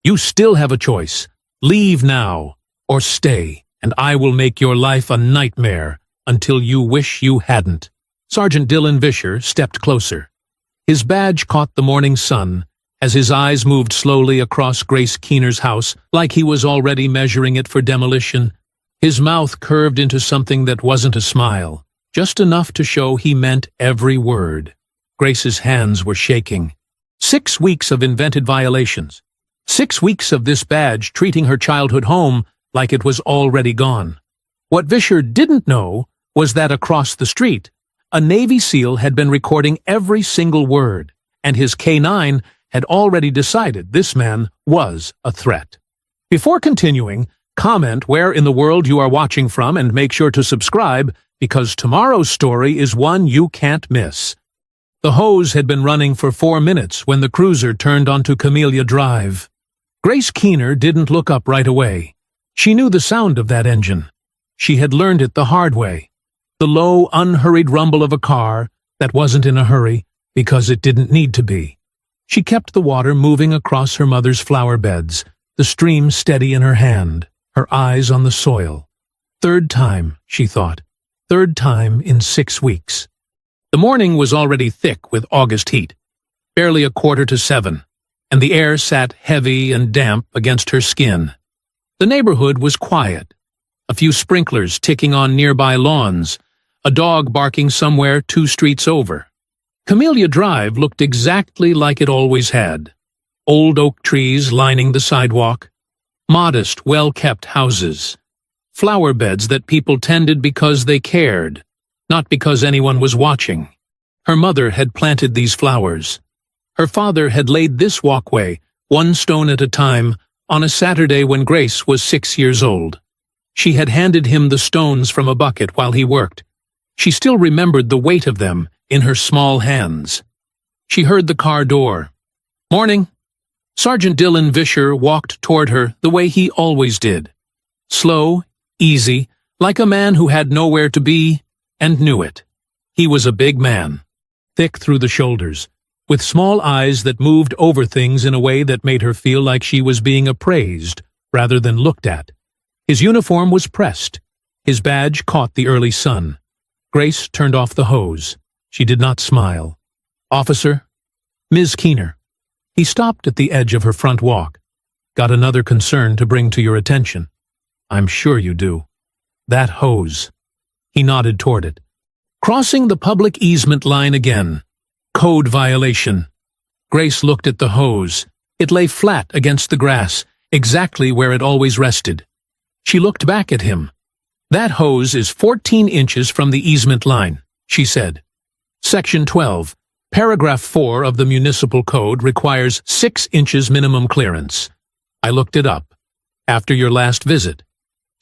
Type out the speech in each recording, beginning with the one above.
You still have a choice. Leave now, or stay, and I will make your life a nightmare until you wish you hadn't. Sergeant Dylan Vischer stepped closer. His badge caught the morning sun as his eyes moved slowly across Grace Keener's house like he was already measuring it for demolition. His mouth curved into something that wasn't a smile, just enough to show he meant every word. Grace's hands were shaking. 6 weeks of invented violations. 6 weeks of this badge treating her childhood home like it was already gone. What Vischer didn't know was that across the street, a Navy SEAL had been recording every single word, and his K-9 had already decided this man was a threat. Before continuing, comment where in the world you are watching from and make sure to subscribe, because tomorrow's story is one you can't miss. The hose had been running for 4 minutes when the cruiser turned onto Camellia Drive. Grace Keener didn't look up right away. She knew the sound of that engine. She had learned it the hard way. The low, unhurried rumble of a car that wasn't in a hurry because it didn't need to be. She kept the water moving across her mother's flower beds, the stream steady in her hand, her eyes on the soil. 3rd time, she thought. 3rd time in 6 weeks. The morning was already thick with August heat, barely 6:45, and the air sat heavy and damp against her skin. The neighborhood was quiet. A few sprinklers ticking on nearby lawns, a dog barking somewhere 2 streets over. Camellia Drive looked exactly like it always had. Old oak trees lining the sidewalk, modest, well-kept houses, flower beds that people tended because they cared, not because anyone was watching. Her mother had planted these flowers. Her father had laid this walkway, 1 stone at a time, on a Saturday when Grace was 6 years old. She had handed him the stones from a bucket while he worked. She still remembered the weight of them in her small hands. She heard the car door. "Morning." Sergeant Dylan Vischer walked toward her the way he always did. Slow, easy, like a man who had nowhere to be and knew it. He was a big man, thick through the shoulders, with small eyes that moved over things in a way that made her feel like she was being appraised rather than looked at. His uniform was pressed. His badge caught the early sun. Grace turned off the hose. She did not smile. "Officer?" "Ms. Keener." He stopped at the edge of her front walk. "Got another concern to bring to your attention." "I'm sure you do." "That hose." He nodded toward it. "Crossing the public easement line again. Code violation." Grace looked at the hose. It lay flat against the grass, exactly where it always rested. She looked back at him. "That hose is 14 inches from the easement line," she said. Section 12, Paragraph 4 of the Municipal Code requires 6 inches minimum clearance. I looked it up. After your last visit.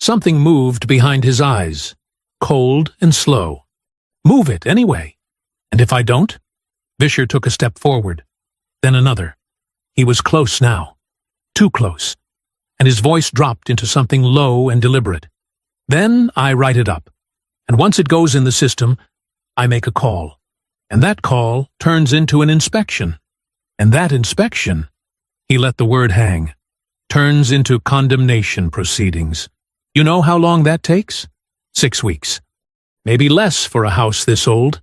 Something moved behind his eyes, cold and slow. "Move it, anyway." "And if I don't?" Vischer took a step forward, then another. He was close now, too close, and his voice dropped into something low and deliberate. "Then I write it up, and once it goes in the system, I make a call, and that call turns into an inspection, and that inspection," he let the word hang, "turns into condemnation proceedings. You know how long that takes? 6 weeks. Maybe less for a house this old."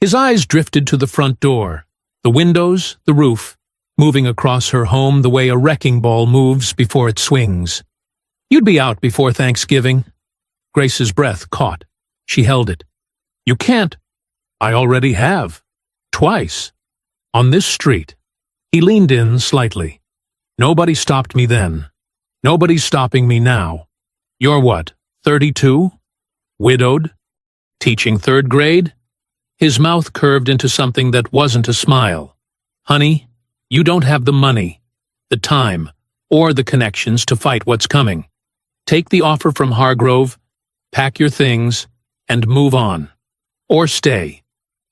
His eyes drifted to the front door, the windows, the roof, moving across her home the way a wrecking ball moves before it swings. "You'd be out before Thanksgiving." Grace's breath caught. She held it. "You can't." "I already have. Twice. On this street." He leaned in slightly. "Nobody stopped me then. Nobody's stopping me now. You're what, 32? Widowed? Teaching 3rd grade?" His mouth curved into something that wasn't a smile. "Honey, you don't have the money, the time, or the connections to fight what's coming. Take the offer from Hargrove, pack your things, and move on. Or stay.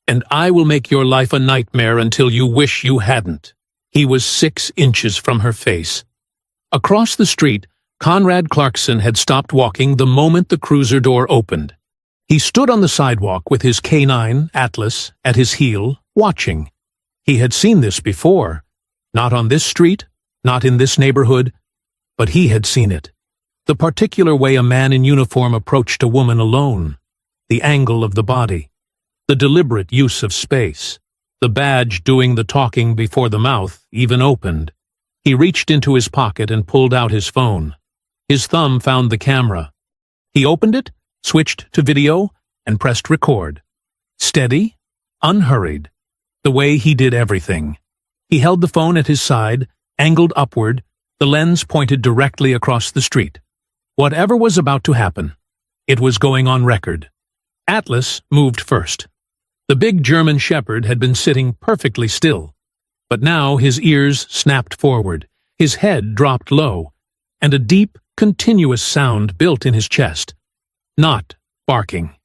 And I will make your life a nightmare until you wish you hadn't." He was 6 inches from her face. Across the street, Conrad Clarkson had stopped walking the moment the cruiser door opened. He stood on the sidewalk with his K-9, Atlas, at his heel, watching. He had seen this before. Not on this street, Not in this neighborhood, but he had seen it. The particular way a man in uniform approached a woman alone, the angle of the body, the deliberate use of space, the badge doing the talking before the mouth even opened. He reached into his pocket and pulled out his phone. His thumb found the camera. He opened it, switched to video, and pressed record. Steady, unhurried, the way he did everything. He held the phone at his side, angled upward, the lens pointed directly across the street. Whatever was about to happen, it was going on record. Atlas moved first. The big German shepherd had been sitting perfectly still, but now his ears snapped forward, his head dropped low, and a deep, continuous sound built in his chest. Not barking.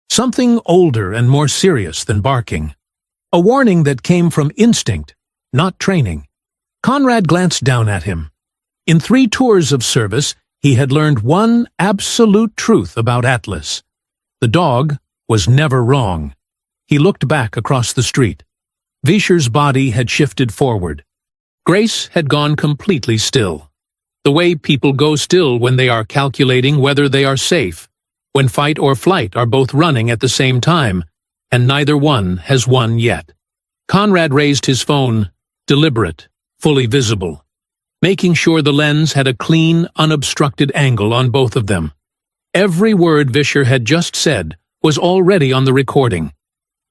Something older and more serious than barking. A warning that came from instinct, not training. Conrad glanced down at him. In 3 tours of service, he had learned one absolute truth about Atlas. The dog was never wrong. He looked back across the street. Vischer's body had shifted forward. Grace had gone completely still. The way people go still when they are calculating whether they are safe, when fight or flight are both running at the same time, and neither one has won yet. Conrad raised his phone, deliberate, fully visible, making sure the lens had a clean, unobstructed angle on both of them. Every word Vischer had just said was already on the recording.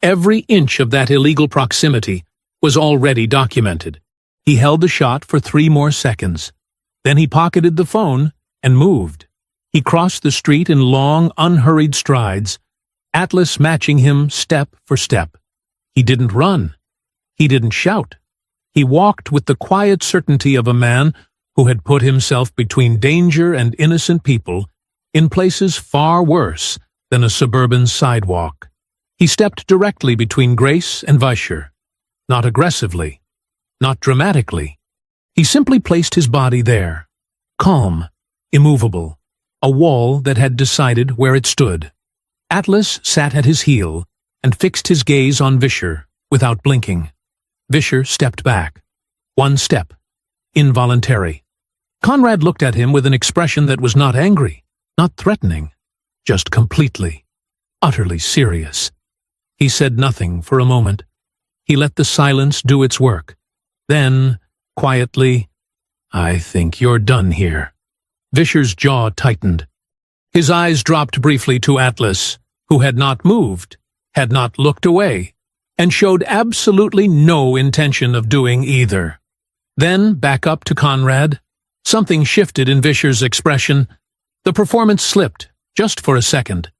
Every inch of that illegal proximity was already documented. He held the shot for 3 more seconds. Then he pocketed the phone and moved. He crossed the street in long, unhurried strides, Atlas matching him step for step. He didn't run. He didn't shout. He walked with the quiet certainty of a man who had put himself between danger and innocent people in places far worse than a suburban sidewalk. He stepped directly between Grace and Vischer. Not aggressively, not dramatically. He simply placed his body there, calm, immovable, a wall that had decided where it stood. Atlas sat at his heel and fixed his gaze on Vischer without blinking. Vischer stepped back. 1 step. Involuntary. Conrad looked at him with an expression that was not angry, not threatening, just completely, utterly serious. He said nothing for a moment. He let the silence do its work. Then, quietly, "I think you're done here." Vischer's jaw tightened. His eyes dropped briefly to Atlas, who had not moved, had not looked away, and showed absolutely no intention of doing either. Then back up to Conrad. Something shifted in Vischer's expression. The performance slipped, just for a second.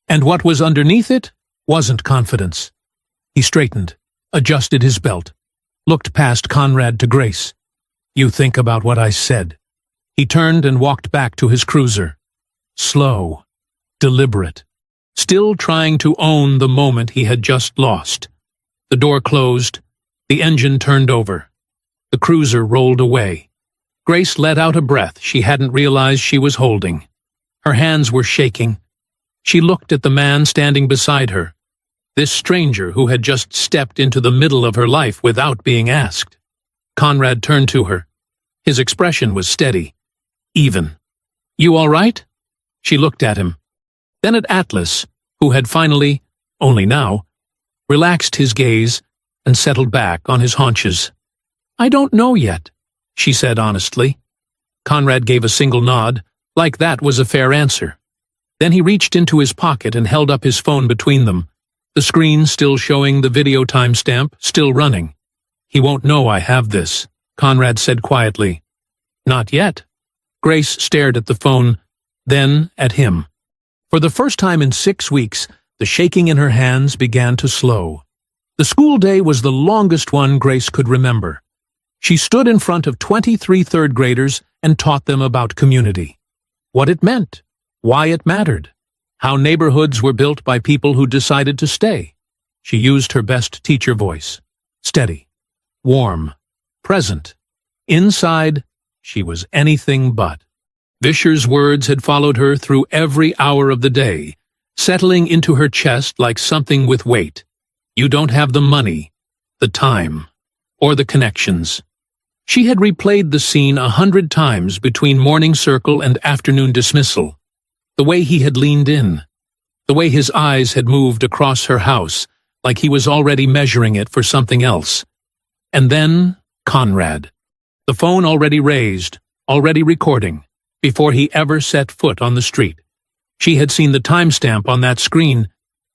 And what was underneath it wasn't confidence. He straightened, adjusted his belt, looked past Conrad to Grace. "You think about what I said." He turned and walked back to his cruiser. Slow, deliberate, still trying to own the moment he had just lost. The door closed, the engine turned over. The cruiser rolled away. Grace let out a breath she hadn't realized she was holding. Her hands were shaking. She looked at the man standing beside her, this stranger who had just stepped into the middle of her life without being asked. Conrad turned to her. His expression was steady, even. "You all right?" She looked at him, then at Atlas, who had finally, only now, relaxed his gaze and settled back on his haunches. "I don't know yet," she said honestly. Conrad gave a single nod, like that was a fair answer. Then he reached into his pocket and held up his phone between them, the screen still showing the video timestamp, still running. "He won't know I have this," Conrad said quietly. "Not yet." Grace stared at the phone, then at him. For the first time in 6 weeks, the shaking in her hands began to slow. The school day was the longest one Grace could remember. She stood in front of 23 third graders and taught them about community. What it meant, why it mattered, how neighborhoods were built by people who decided to stay. She used her best teacher voice. Steady, warm, present. Inside, she was anything but. Vischer's words had followed her through every hour of the day, settling into her chest like something with weight. You don't have the money, the time, or the connections. She had replayed the scene 100 times between morning circle and afternoon dismissal. The way he had leaned in. The way his eyes had moved across her house, like he was already measuring it for something else. And then, Conrad. The phone already raised, already recording, before he ever set foot on the street. She had seen the timestamp on that screen.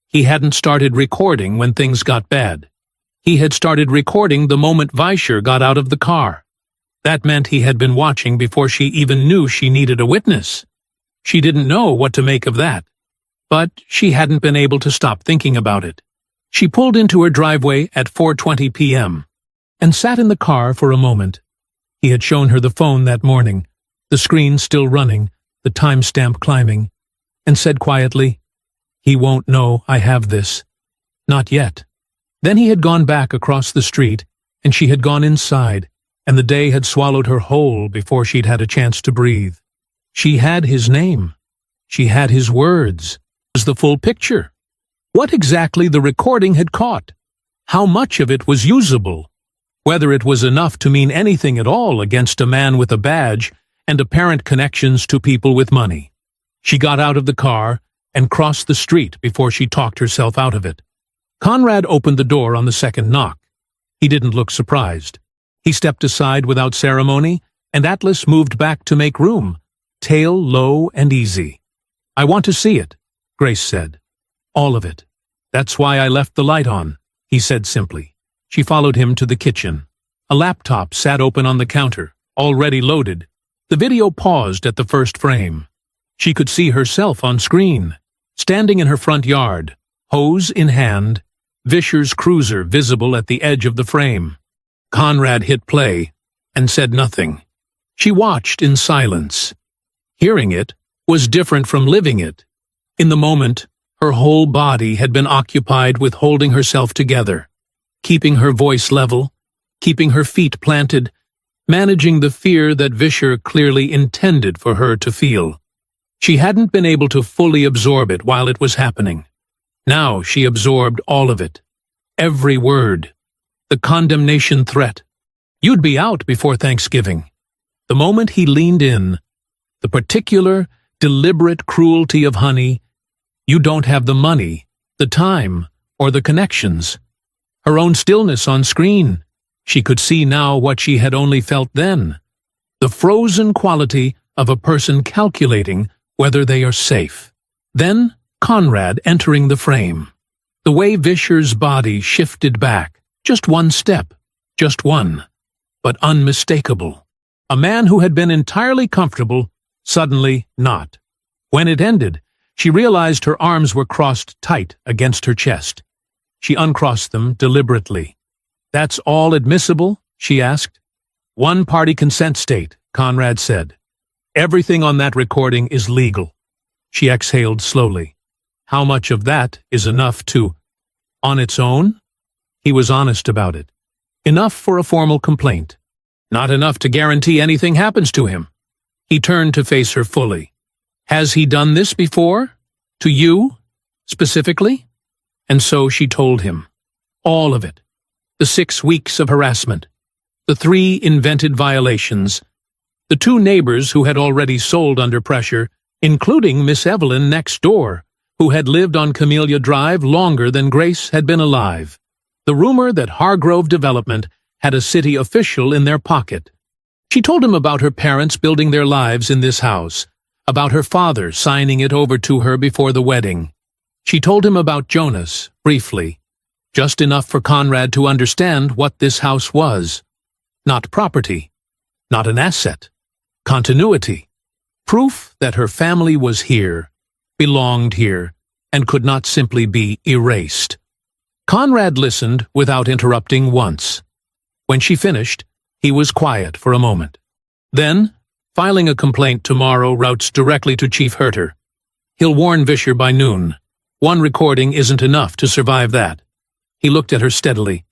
He hadn't started recording when things got bad. He had started recording the moment Vischer got out of the car. That meant he had been watching before she even knew she needed a witness. She didn't know what to make of that. But she hadn't been able to stop thinking about it. She pulled into her driveway at 4:20 p.m. and sat in the car for a moment. He had shown her the phone that morning, the screen still running, the timestamp climbing, and said quietly, "He won't know I have this. Not yet." Then he had gone back across the street, and she had gone inside, and the day had swallowed her whole before she'd had a chance to breathe. She had his name. She had his words. It was the full picture. What exactly the recording had caught. How much of it was usable. Whether it was enough to mean anything at all against a man with a badge and apparent connections to people with money. She got out of the car and crossed the street before she talked herself out of it. Conrad opened the door on the second knock. He didn't look surprised. He stepped aside without ceremony, and Atlas moved back to make room, tail low and easy. "I want to see it," Grace said. "All of it. That's why I left the light on," he said simply. She followed him to the kitchen. A laptop sat open on the counter, already loaded. The video paused at the first frame. She could see herself on screen, standing in her front yard, hose in hand, Vischer's cruiser visible at the edge of the frame. Conrad hit play and said nothing. She watched in silence. Hearing it was different from living it. In the moment, her whole body had been occupied with holding herself together, keeping her voice level, keeping her feet planted, managing the fear that Vischer clearly intended for her to feel. She hadn't been able to fully absorb it while it was happening. Now she absorbed all of it. Every word. The condemnation threat. "You'd be out before Thanksgiving." The moment he leaned in, the particular, deliberate cruelty of honey, "You don't have the money, the time, or the connections." Her own stillness on screen. She could see now what she had only felt then. The frozen quality of a person calculating whether they are safe. Then Conrad entering the frame. The way Vischer's body shifted back. Just one step. Just one. But unmistakable. A man who had been entirely comfortable, suddenly not. When it ended, she realized her arms were crossed tight against her chest. She uncrossed them deliberately. "That's all admissible?" she asked. "One-party consent state," Conrad said. "Everything on that recording is legal." She exhaled slowly. "How much of that is enough to—" "On its own?" He was honest about it. "Enough for a formal complaint. Not enough to guarantee anything happens to him." He turned to face her fully. "Has he done this before? To you? Specifically?" And so she told him. All of it. The 6 weeks of harassment. The 3 invented violations. The 2 neighbors who had already sold under pressure, including Miss Evelyn next door, who had lived on Camellia Drive longer than Grace had been alive. The rumor that Hargrove Development had a city official in their pocket. She told him about her parents building their lives in this house, about her father signing it over to her before the wedding. She told him about Jonas, briefly, just enough for Conrad to understand what this house was. Not property, not an asset. Continuity. Proof that her family was here, belonged here, and could not simply be erased. Conrad listened without interrupting once. When she finished, he was quiet for a moment. Then, filing a complaint tomorrow routes directly to Chief Herter. He'll warn Vischer by noon. 1 recording isn't enough to survive that. He looked at her steadily.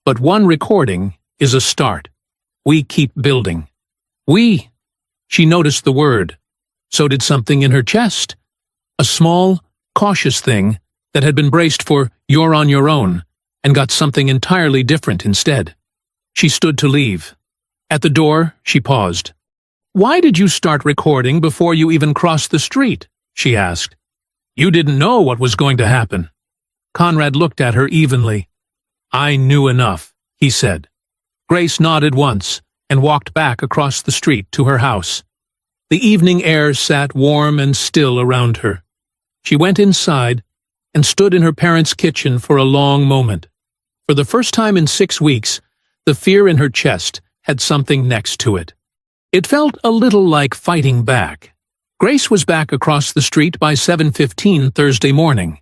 But 1 recording is a start. We keep building. We. She noticed the word. So did something in her chest. A small, cautious thing that had been braced for "you're on your own" and got something entirely different instead. She stood to leave. At the door, she paused. "Why did you start recording before you even crossed the street?" she asked. "You didn't know what was going to happen." Conrad looked at her evenly. "I knew enough," he said. Grace nodded once and walked back across the street to her house. The evening air sat warm and still around her. She went inside and stood in her parents' kitchen for a long moment. For the first time in 6 weeks, the fear in her chest had something next to it. It felt a little like fighting back. Grace was back across the street by 7:15 Thursday morning.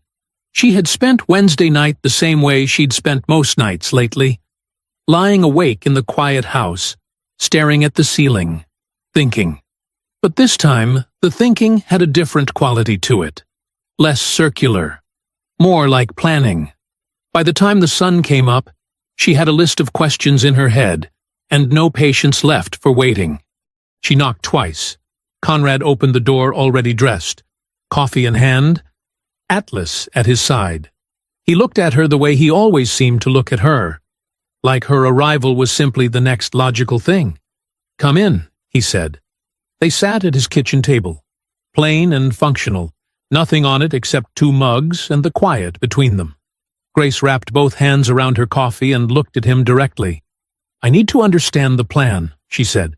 She had spent Wednesday night the same way she'd spent most nights lately, lying awake in the quiet house, staring at the ceiling, thinking. But this time, the thinking had a different quality to it. Less circular. More like planning. By the time the sun came up, she had a list of questions in her head, and no patience left for waiting. She knocked twice. Conrad opened the door already dressed, coffee in hand, Atlas at his side. He looked at her the way he always seemed to look at her, like her arrival was simply the next logical thing. "Come in," he said. They sat at his kitchen table, plain and functional, nothing on it except 2 mugs and the quiet between them. Grace wrapped both hands around her coffee and looked at him directly. "I need to understand the plan," she said.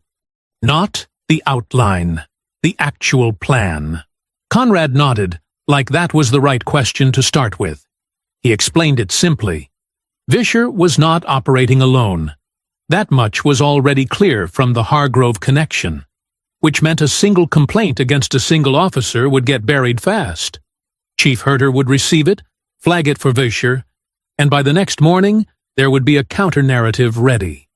"Not the outline, the actual plan." Conrad nodded, like that was the right question to start with. He explained it simply. Vischer was not operating alone. That much was already clear from the Hargrove connection, which meant a single complaint against a single officer would get buried fast. Chief Herter would receive it, flag it for Vischer, and by the next morning there would be a counter-narrative ready.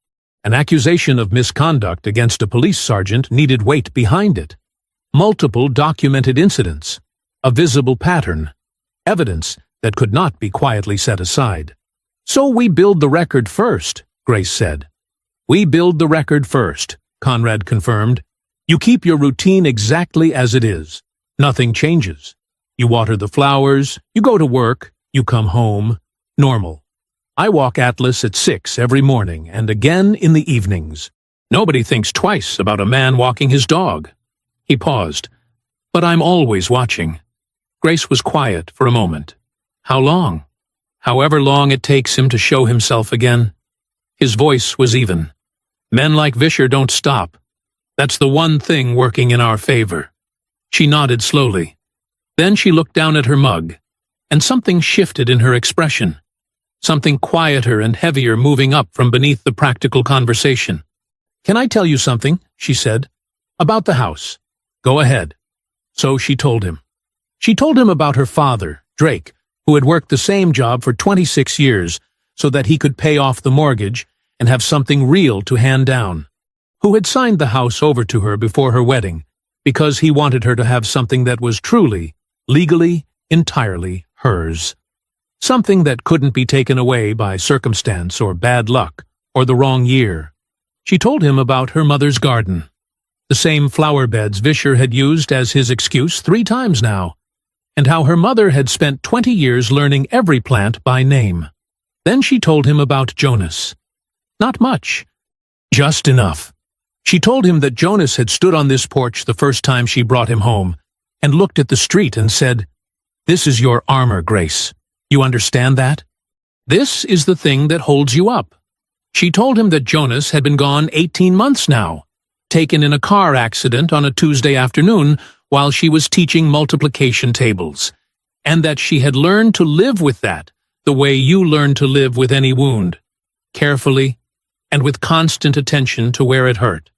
An accusation of misconduct against a police sergeant needed weight behind it. Multiple documented incidents, a visible pattern, evidence that could not be quietly set aside. "So we build the record first," Grace said. "We build the record first," Conrad confirmed. "You keep your routine exactly as it is. Nothing changes. You water the flowers, you go to work, you come home. Normal. I walk Atlas at 6 every morning and again in the evenings. Nobody thinks twice about a man walking his dog." He paused. "But I'm always watching." Grace was quiet for a moment. "How long?" "However long it takes him to show himself again." His voice was even. "Men like Vischer don't stop. That's the one thing working in our favor." She nodded slowly. Then she looked down at her mug, and something shifted in her expression. Something quieter and heavier moving up from beneath the practical conversation. "Can I tell you something?" she said. "About the house." "Go ahead." So she told him. She told him about her father, Drake, who had worked the same job for 26 years so that he could pay off the mortgage and have something real to hand down, who had signed the house over to her before her wedding because he wanted her to have something that was truly, legally, entirely hers. Something that couldn't be taken away by circumstance or bad luck or the wrong year. She told him about her mother's garden, the same flower beds Vischer had used as his excuse 3 times now, and how her mother had spent 20 years learning every plant by name. Then she told him about Jonas. Not much. Just enough. She told him that Jonas had stood on this porch the first time she brought him home, and looked at the street and said, "This is your armor, Grace. You understand that? This is the thing that holds you up." She told him that Jonas had been gone 18 months now, taken in a car accident on a Tuesday afternoon while she was teaching multiplication tables, and that she had learned to live with that the way you learn to live with any wound, carefully and with constant attention to where it hurt.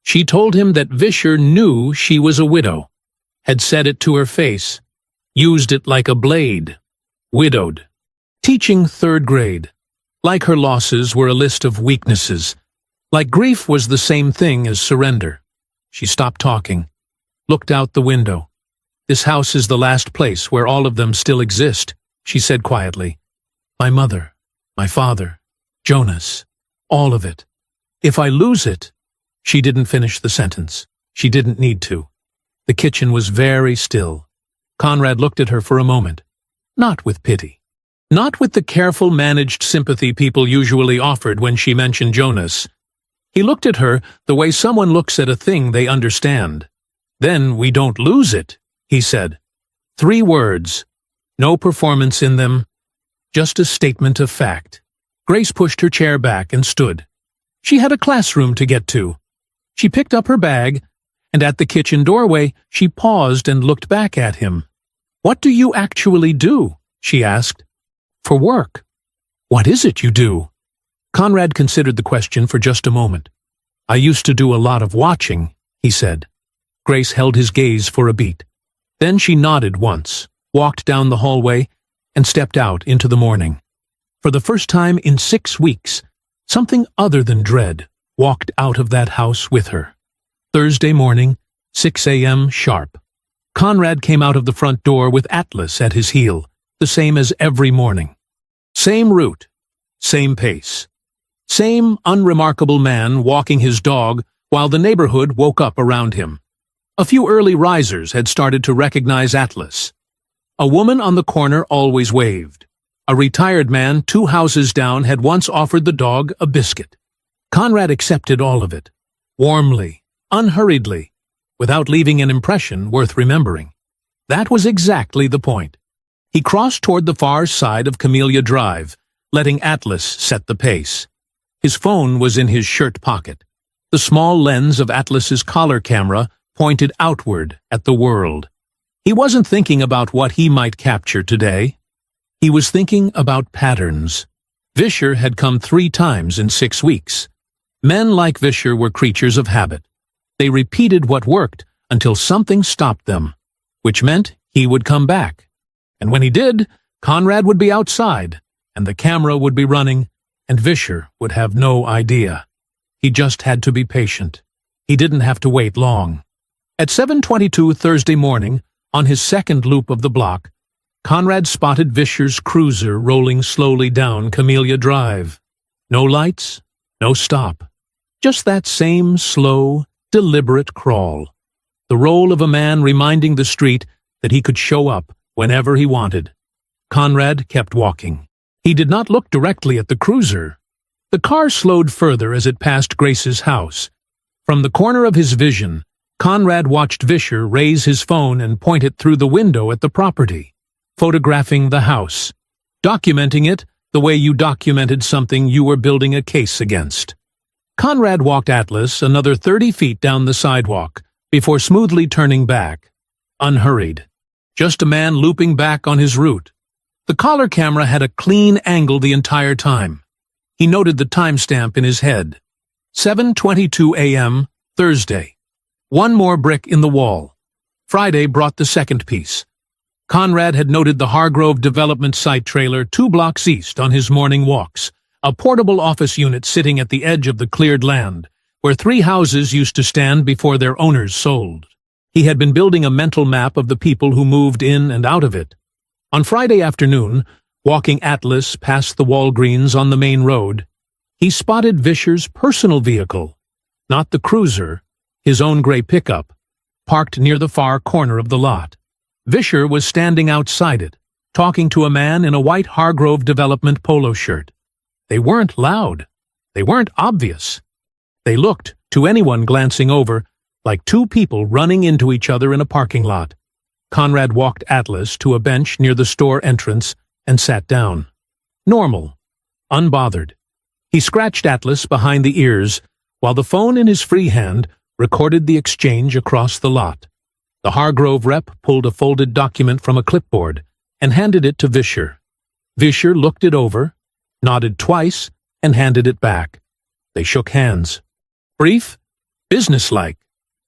She told him that Vischer knew she was a widow, had said it to her face, used it like a blade. Widowed. Teaching 3rd grade. Like her losses were a list of weaknesses. Like grief was the same thing as surrender. She stopped talking, looked out the window. "This house is the last place where all of them still exist," she said quietly. "My mother, my father, Jonas, all of it. If I lose it—" She didn't finish the sentence. She didn't need to. The kitchen was very still. Conrad looked at her for a moment. Not with pity. Not with the careful, managed sympathy people usually offered when she mentioned Jonas. He looked at her the way someone looks at a thing they understand. "Then we don't lose it," he said. 3 words. No performance in them. Just a statement of fact. Grace pushed her chair back and stood. She had a classroom to get to. She picked up her bag, and at the kitchen doorway she paused and looked back at him. "What do you actually do?" she asked. "For work." "What is it you do?" Conrad considered the question for just a moment. "I used to do a lot of watching," he said. Grace held his gaze for a beat. Then she nodded once, walked down the hallway, and stepped out into the morning. For the first time in 6 weeks, something other than dread walked out of that house with her. Thursday morning, 6 a.m. sharp. Conrad came out of the front door with Atlas at his heel, the same as every morning. Same route, same pace. Same unremarkable man walking his dog while the neighborhood woke up around him. A few early risers had started to recognize Atlas. A woman on the corner always waved. A retired man 2 houses down had once offered the dog a biscuit. Conrad accepted all of it, warmly, unhurriedly, without leaving an impression worth remembering. That was exactly the point. He crossed toward the far side of Camellia Drive, letting Atlas set the pace. His phone was in his shirt pocket. The small lens of Atlas's collar camera pointed outward at the world. He wasn't thinking about what he might capture today. He was thinking about patterns. Vischer had come 3 times in 6 weeks. Men like Vischer were creatures of habit. They repeated what worked until something stopped them, which meant he would come back. And when he did, Conrad would be outside, and the camera would be running, and Vischer would have no idea. He just had to be patient. He didn't have to wait long. At 7:22 Thursday morning, on his second loop of the block, Conrad spotted Vischer's cruiser rolling slowly down Camellia Drive. No lights, no stop. Just that same slow, deliberate crawl. The roll of a man reminding the street that he could show up whenever he wanted. Conrad kept walking. He did not look directly at the cruiser. The car slowed further as it passed Grace's house. From the corner of his vision, Conrad watched Vischer raise his phone and point it through the window at the property, photographing the house, documenting it the way you documented something you were building a case against. Conrad walked Atlas another 30 feet down the sidewalk before smoothly turning back, unhurried. Just a man looping back on his route. The collar camera had a clean angle the entire time. He noted the timestamp in his head. 7:22 a.m., Thursday. 1 more brick in the wall. Friday brought the second piece. Conrad had noted the Hargrove development site trailer 2 blocks east on his morning walks, a portable office unit sitting at the edge of the cleared land, where 3 houses used to stand before their owners sold. He had been building a mental map of the people who moved in and out of it. On Friday afternoon, walking Atlas past the Walgreens on the main road, he spotted Vischer's personal vehicle, not the cruiser, his own gray pickup, parked near the far corner of the lot. Vischer was standing outside it, talking to a man in a white Hargrove Development polo shirt. They weren't loud. They weren't obvious. They looked, to anyone glancing over, like 2 people running into each other in a parking lot. Conrad walked Atlas to a bench near the store entrance and sat down. Normal. Unbothered. He scratched Atlas behind the ears, while the phone in his free hand recorded the exchange across the lot. The Hargrove rep pulled a folded document from a clipboard and handed it to Vischer. Vischer looked it over, nodded twice, and handed it back. They shook hands. Brief, businesslike.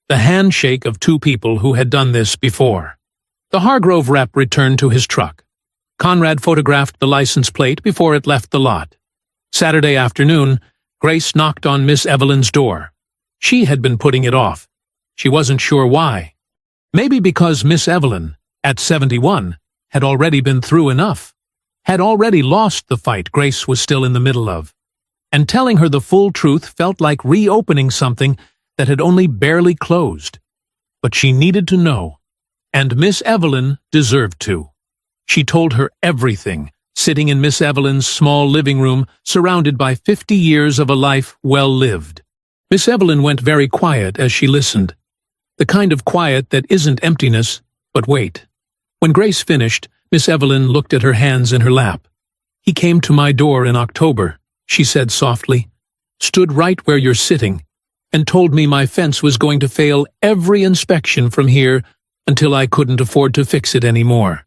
The handshake of 2 people who had done this before. The Hargrove rep returned to his truck. Conrad photographed the license plate before it left the lot. Saturday afternoon, Grace knocked on Miss Evelyn's door. She had been putting it off. She wasn't sure why. Maybe because Miss Evelyn, at 71, had already been through enough, had already lost the fight Grace was still in the middle of. And telling her the full truth felt like reopening something that had only barely closed. But she needed to know. And Miss Evelyn deserved to. She told her everything, sitting in Miss Evelyn's small living room, surrounded by 50 years of a life well lived. Miss Evelyn went very quiet as she listened. The kind of quiet that isn't emptiness, but wait. When Grace finished, Miss Evelyn looked at her hands in her lap. "He came to my door in October," she said softly, "stood right where you're sitting, and told me my fence was going to fail every inspection from here until I couldn't afford to fix it anymore."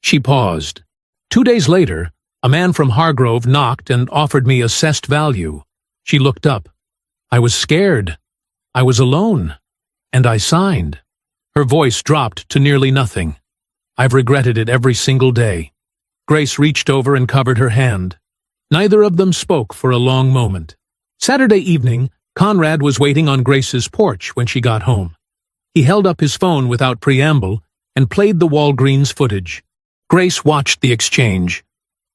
She paused. 2 days later, a man from Hargrove knocked and offered me assessed value. She looked up. I was scared. I was alone. And I signed. Her voice dropped to nearly nothing. "I've regretted it every single day." Grace reached over and covered her hand. Neither of them spoke for a long moment. Saturday evening, Conrad was waiting on Grace's porch when she got home. He held up his phone without preamble and played the Walgreens footage. Grace watched the exchange.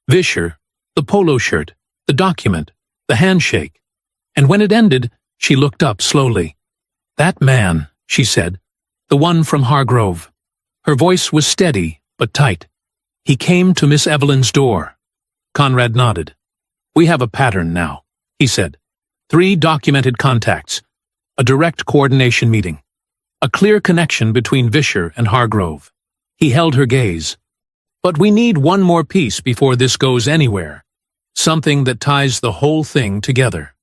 Vischer, the polo shirt, the document, the handshake. And when it ended, she looked up slowly. "That man," she said, "the one from Hargrove." Her voice was steady, but tight. "He came to Miss Evelyn's door." Conrad nodded. "We have a pattern now," he said. 3 documented contacts, a direct coordination meeting, a clear connection between Vischer and Hargrove. He held her gaze. "But we need one more piece before this goes anywhere. Something that ties the whole thing together."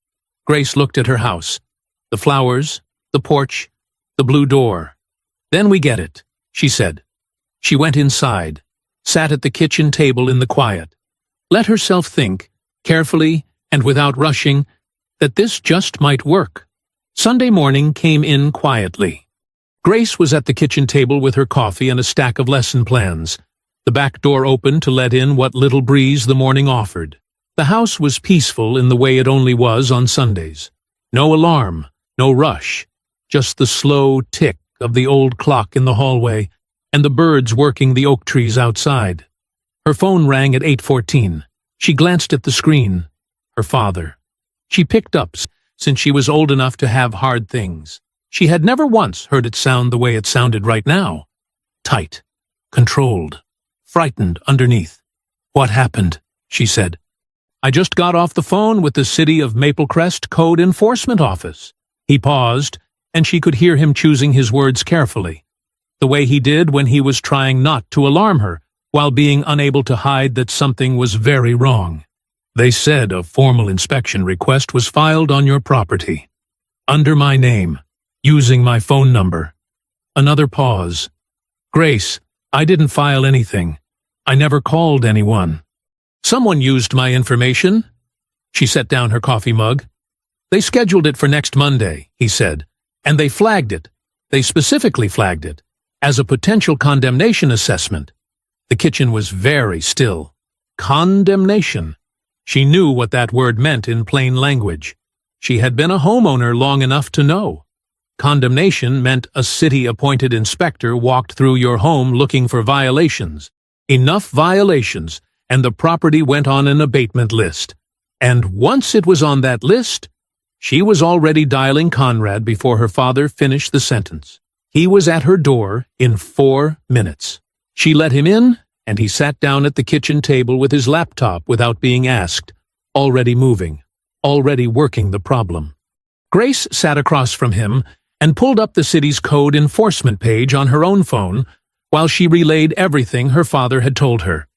Grace looked at her house. The flowers, the porch, the blue door. "Then we get it," she said. She went inside, sat at the kitchen table in the quiet. Let herself think, carefully and without rushing, that this just might work. Sunday morning came in quietly. Grace was at the kitchen table with her coffee and a stack of lesson plans. The back door opened to let in what little breeze the morning offered. The house was peaceful in the way it only was on Sundays. No alarm, no rush, just the slow tick of the old clock in the hallway and the birds working the oak trees outside. Her phone rang at 8:14. She glanced at the screen. Her father. She picked up, since she was old enough to have hard things. She had never once heard it sound the way it sounded right now. Tight, controlled, frightened underneath. "What happened?" she said. "I just got off the phone with the City of Maplecrest Code Enforcement Office." He paused, and she could hear him choosing his words carefully, the way he did when he was trying not to alarm her, while being unable to hide that something was very wrong. "They said a formal inspection request was filed on your property. Under my name, using my phone number." Another pause. "Grace, I didn't file anything. I never called anyone." "Someone used my information." She set down her coffee mug. "They scheduled it for next Monday," he said, "and they flagged it. They specifically flagged it as a potential condemnation assessment." The kitchen was very still. Condemnation. She knew what that word meant in plain language. She had been a homeowner long enough to know. Condemnation meant a city-appointed inspector walked through your home looking for violations. Enough violations, and the property went on an abatement list. And once it was on that list, she was already dialing Conrad before her father finished the sentence. He was at her door in 4 minutes. She let him in, and he sat down at the kitchen table with his laptop without being asked, already moving, already working the problem. Grace sat across from him and pulled up the city's code enforcement page on her own phone while she relayed everything her father had told her.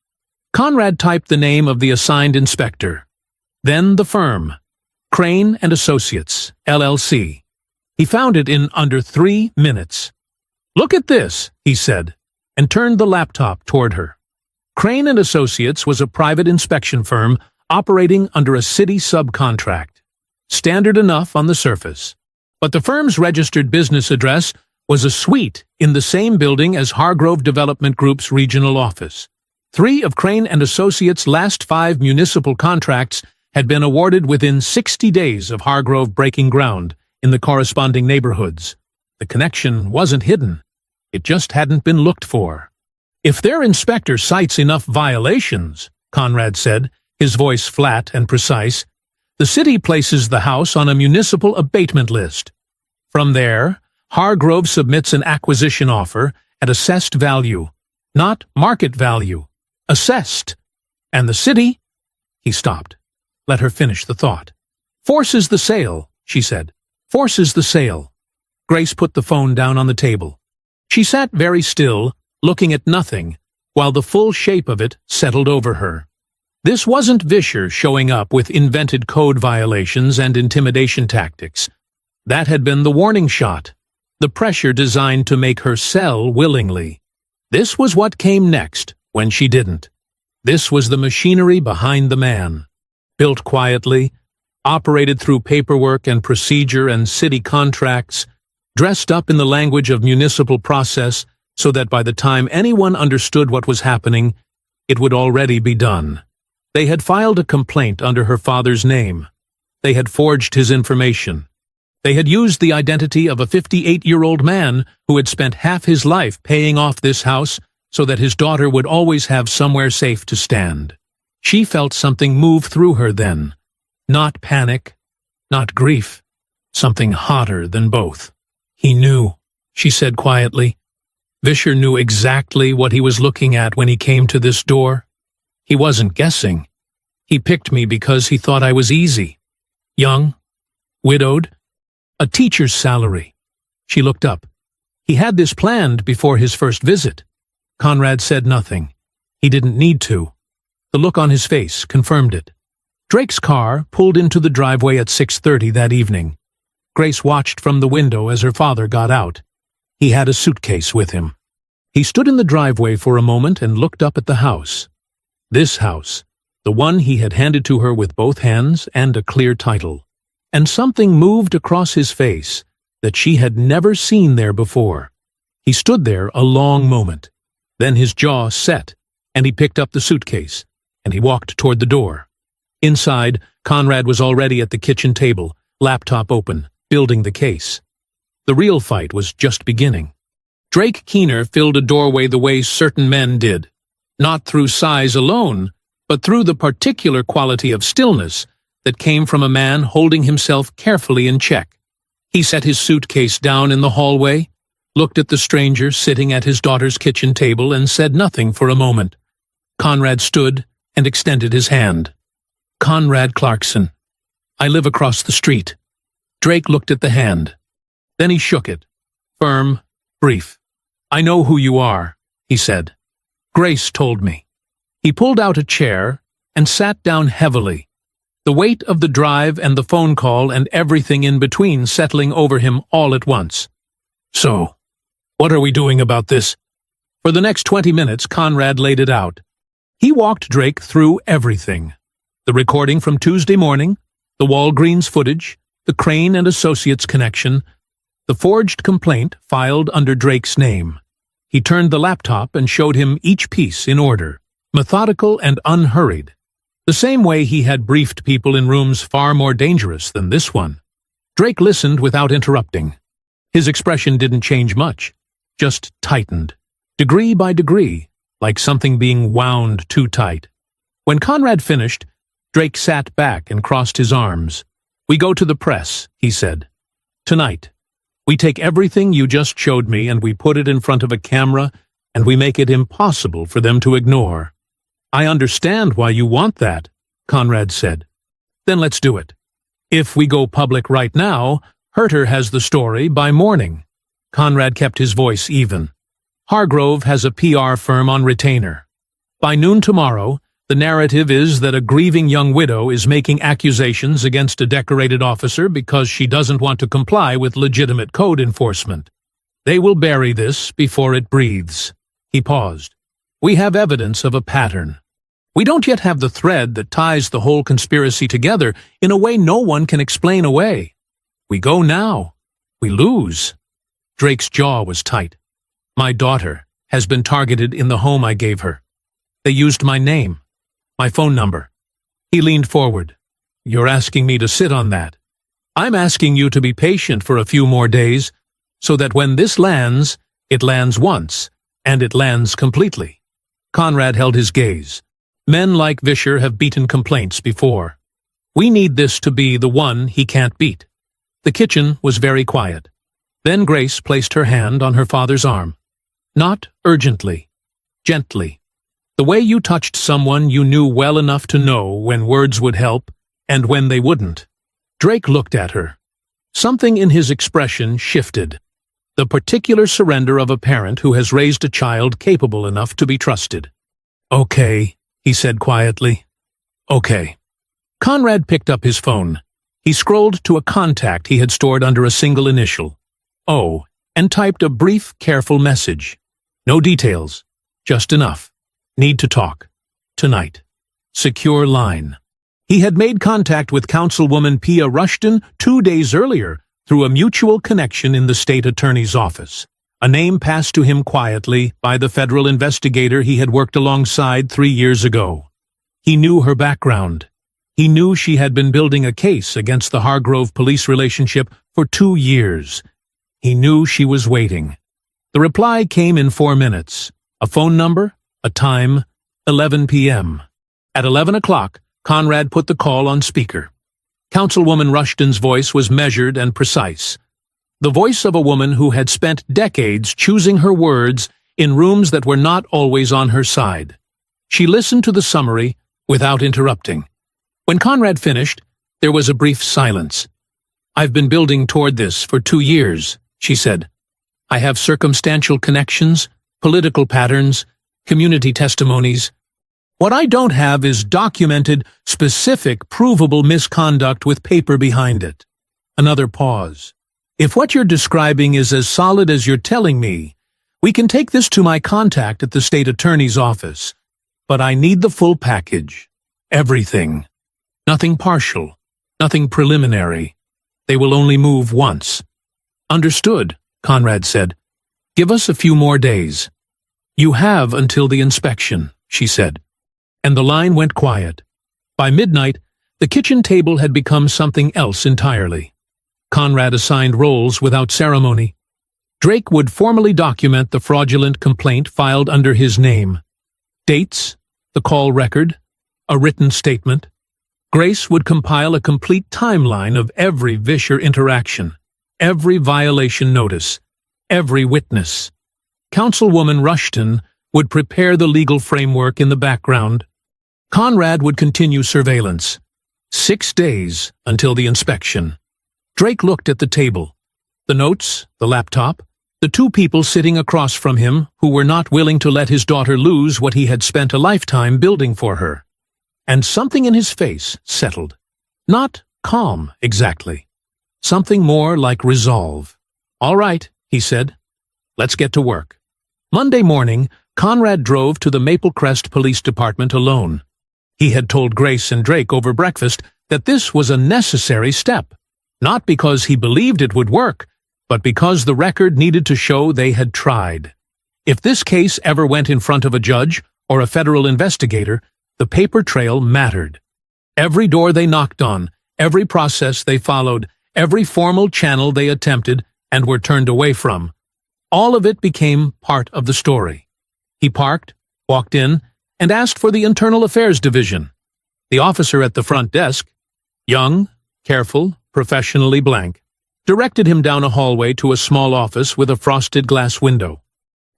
Conrad typed the name of the assigned inspector, then the firm, Crane and Associates, LLC. He found it in under 3 minutes. "Look at this," he said, and turned the laptop toward her. Crane and Associates was a private inspection firm operating under a city subcontract. Standard enough on the surface. But the firm's registered business address was a suite in the same building as Hargrove Development Group's regional office. 3 of Crane and Associates' last 5 municipal contracts had been awarded within 60 days of Hargrove breaking ground in the corresponding neighborhoods. The connection wasn't hidden. It just hadn't been looked for. "If their inspector cites enough violations," Conrad said, his voice flat and precise, "the city places the house on a municipal abatement list. From there, Hargrove submits an acquisition offer at assessed value, not market value, assessed. And the city—" He stopped. Let her finish the thought. "Forces the sale," she said. Forces the sale. Grace put the phone down on the table. She sat very still, looking at nothing, while the full shape of it settled over her. This wasn't Vischer showing up with invented code violations and intimidation tactics. That had been the warning shot, the pressure designed to make her sell willingly. This was what came next, when she didn't. This was the machinery behind the man. Built quietly, operated through paperwork and procedure and city contracts, dressed up in the language of municipal process so that by the time anyone understood what was happening, it would already be done. They had filed a complaint under her father's name. They had forged his information. They had used the identity of a 58-year-old man who had spent half his life paying off this house so that his daughter would always have somewhere safe to stand. She felt something move through her then. Not panic, not grief, something hotter than both. He knew, she said quietly. Vischer knew exactly what he was looking at when he came to this door. He wasn't guessing. He picked me because he thought I was easy. Young, widowed, a teacher's salary. She looked up. He had this planned before his first visit. Conrad said nothing. He didn't need to. The look on his face confirmed it. Drake's car pulled into the driveway at 6:30 that evening. Grace watched from the window as her father got out. He had a suitcase with him. He stood in the driveway for a moment and looked up at the house. This house, the one he had handed to her with both hands and a clear title. And something moved across his face that she had never seen there before. He stood there a long moment. Then his jaw set, and he picked up the suitcase, and he walked toward the door. Inside, Conrad was already at the kitchen table, laptop open, building the case. The real fight was just beginning. Drake Keener filled a doorway the way certain men did, not through size alone, but through the particular quality of stillness that came from a man holding himself carefully in check. He set his suitcase down in the hallway, looked at the stranger sitting at his daughter's kitchen table, and said nothing for a moment. Conrad stood and extended his hand. Conrad Clarkson. I live across the street. Drake looked at the hand. Then he shook it. Firm, brief. I know who you are, he said. Grace told me. He pulled out a chair and sat down heavily, the weight of the drive and the phone call and everything in between settling over him all at once. So, what are we doing about this? For the next 20 minutes, Conrad laid it out. He walked Drake through everything. The recording from Tuesday morning, the Walgreens footage, the Crane and Associates connection, the forged complaint filed under Drake's name. He turned the laptop and showed him each piece in order, methodical and unhurried, the same way he had briefed people in rooms far more dangerous than this one. Drake listened without interrupting. His expression didn't change much, just tightened, degree by degree, like something being wound too tight. When Conrad finished, Drake sat back and crossed his arms. We go to the press, he said. Tonight. We take everything you just showed me and we put it in front of a camera and we make it impossible for them to ignore. I understand why you want that, Conrad said. Then let's do it. If we go public right now, Herter has the story by morning. Conrad kept his voice even. Hargrove has a PR firm on retainer. By noon tomorrow, the narrative is that a grieving young widow is making accusations against a decorated officer because she doesn't want to comply with legitimate code enforcement. They will bury this before it breathes. He paused. We have evidence of a pattern. We don't yet have the thread that ties the whole conspiracy together in a way no one can explain away. We go now. We lose. Drake's jaw was tight. My daughter has been targeted in the home I gave her. They used my name. My phone number. He leaned forward. You're asking me to sit on that. I'm asking you to be patient for a few more days, so that when this lands, it lands once, and it lands completely. Conrad held his gaze. Men like Vischer have beaten complaints before. We need this to be the one he can't beat. The kitchen was very quiet. Then Grace placed her hand on her father's arm. Not urgently, gently. The way you touched someone you knew well enough to know when words would help and when they wouldn't. Drake looked at her. Something in his expression shifted. The particular surrender of a parent who has raised a child capable enough to be trusted. "Okay," he said quietly. "Okay." Conrad picked up his phone. He scrolled to a contact he had stored under a single initial, O, and typed a brief, careful message. No details, just enough. Need to talk. Tonight. Secure line. He had made contact with Councilwoman Pia Rushton 2 days earlier through a mutual connection in the state attorney's office, a name passed to him quietly by the federal investigator he had worked alongside 3 years ago. He knew her background. He knew she had been building a case against the Hargrove police relationship for 2 years. He knew she was waiting. The reply came in 4 minutes. A phone number, a time, 11 p.m. At 11 o'clock, Conrad put the call on speaker. Councilwoman Rushton's voice was measured and precise. The voice of a woman who had spent decades choosing her words in rooms that were not always on her side. She listened to the summary without interrupting. When Conrad finished, there was a brief silence. "I've been building toward this for 2 years," she said. "I have circumstantial connections, political patterns, community testimonies. What I don't have is documented, specific, provable misconduct with paper behind it." Another pause. "If what you're describing is as solid as you're telling me, we can take this to my contact at the state attorney's office. But I need the full package. Everything. Nothing partial. Nothing preliminary. They will only move once." "Understood," Conrad said. "Give us a few more days." "You have until the inspection," she said. And the line went quiet. By midnight, the kitchen table had become something else entirely. Conrad assigned roles without ceremony. Drake would formally document the fraudulent complaint filed under his name. Dates, the call record, a written statement. Grace would compile a complete timeline of every Vischer interaction, every violation notice, every witness. Councilwoman Rushton would prepare the legal framework in the background. Conrad would continue surveillance. 6 days until the inspection. Drake looked at the table. The notes, the laptop, the 2 people sitting across from him who were not willing to let his daughter lose what he had spent a lifetime building for her. And something in his face settled. Not calm, exactly. Something more like resolve. "All right," he said. "Let's get to work." Monday morning, Conrad drove to the Maple Crest Police Department alone. He had told Grace and Drake over breakfast that this was a necessary step, not because he believed it would work, but because the record needed to show they had tried. If this case ever went in front of a judge or a federal investigator, the paper trail mattered. Every door they knocked on, every process they followed, every formal channel they attempted and were turned away from, all of it became part of the story. He parked, walked in, and asked for the Internal Affairs Division. The officer at the front desk, young, careful, professionally blank, directed him down a hallway to a small office with a frosted glass window.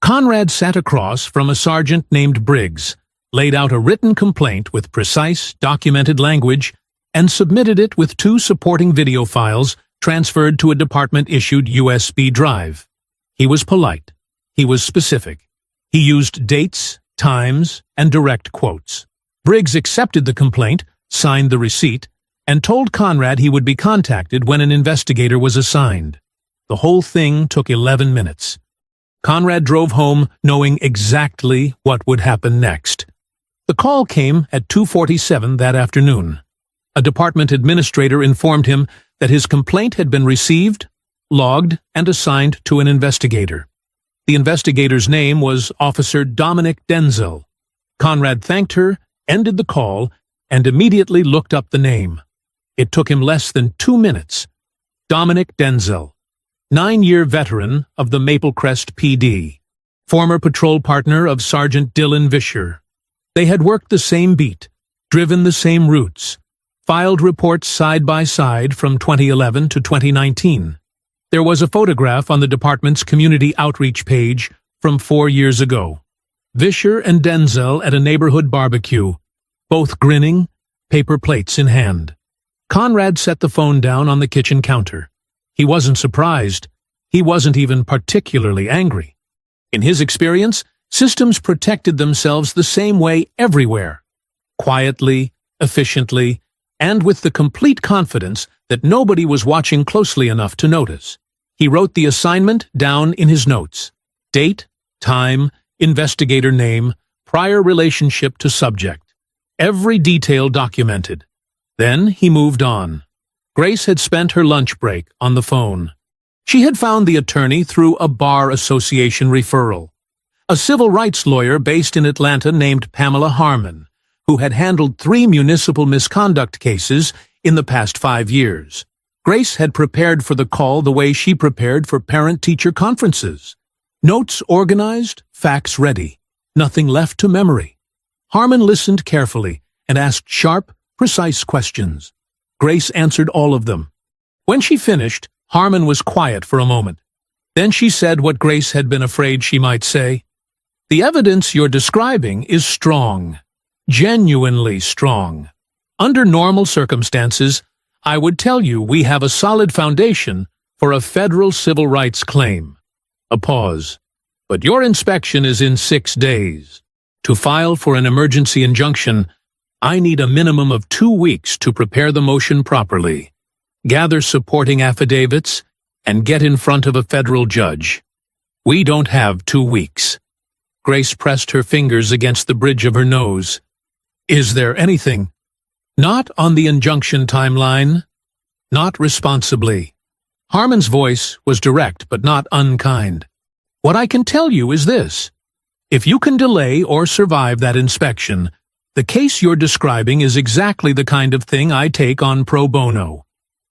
Conrad sat across from a sergeant named Briggs, laid out a written complaint with precise, documented language, and submitted it with 2 supporting video files transferred to a department-issued USB drive. He was polite. He was specific. He used dates, times, and direct quotes. Briggs accepted the complaint, signed the receipt, and told Conrad he would be contacted when an investigator was assigned. The whole thing took 11 minutes. Conrad drove home knowing exactly what would happen next. The call came at 2:47 that afternoon. A department administrator informed him that his complaint had been received, logged, and assigned to an investigator. The investigator's name was Officer Dominic Denzel. Conrad thanked her, ended the call, and immediately looked up the name. It took him less than 2 minutes. Dominic Denzel, 9-year veteran of the Maple Crest PD, former patrol partner of Sergeant Dylan Vischer. They had worked the same beat, driven the same routes, filed reports side by side from 2011 to 2019. There was a photograph on the department's community outreach page from 4 years ago. Vischer and Denzel at a neighborhood barbecue, both grinning, paper plates in hand. Conrad set the phone down on the kitchen counter. He wasn't surprised. He wasn't even particularly angry. In his experience, systems protected themselves the same way everywhere. Quietly, efficiently, and with the complete confidence that nobody was watching closely enough to notice. He wrote the assignment down in his notes. Date, time, investigator name, prior relationship to subject. Every detail documented. Then he moved on. Grace had spent her lunch break on the phone. She had found the attorney through a bar association referral. A civil rights lawyer based in Atlanta named Pamela Harmon, who had handled 3 municipal misconduct cases in the past 5 years. Grace had prepared for the call the way she prepared for parent-teacher conferences. Notes organized, facts ready, nothing left to memory. Harmon listened carefully and asked sharp, precise questions. Grace answered all of them. When she finished, Harmon was quiet for a moment. Then she said what Grace had been afraid she might say. "The evidence you're describing is strong. Genuinely strong. Under normal circumstances, I would tell you we have a solid foundation for a federal civil rights claim." A pause. "But your inspection is in 6 days. To file for an emergency injunction, I need a minimum of 2 weeks to prepare the motion properly, gather supporting affidavits, and get in front of a federal judge. We don't have 2 weeks. Grace pressed her fingers against the bridge of her nose. "Is there anything?" "Not on the injunction timeline. Not responsibly." Harmon's voice was direct but not unkind. "What I can tell you is this. If you can delay or survive that inspection, the case you're describing is exactly the kind of thing I take on pro bono.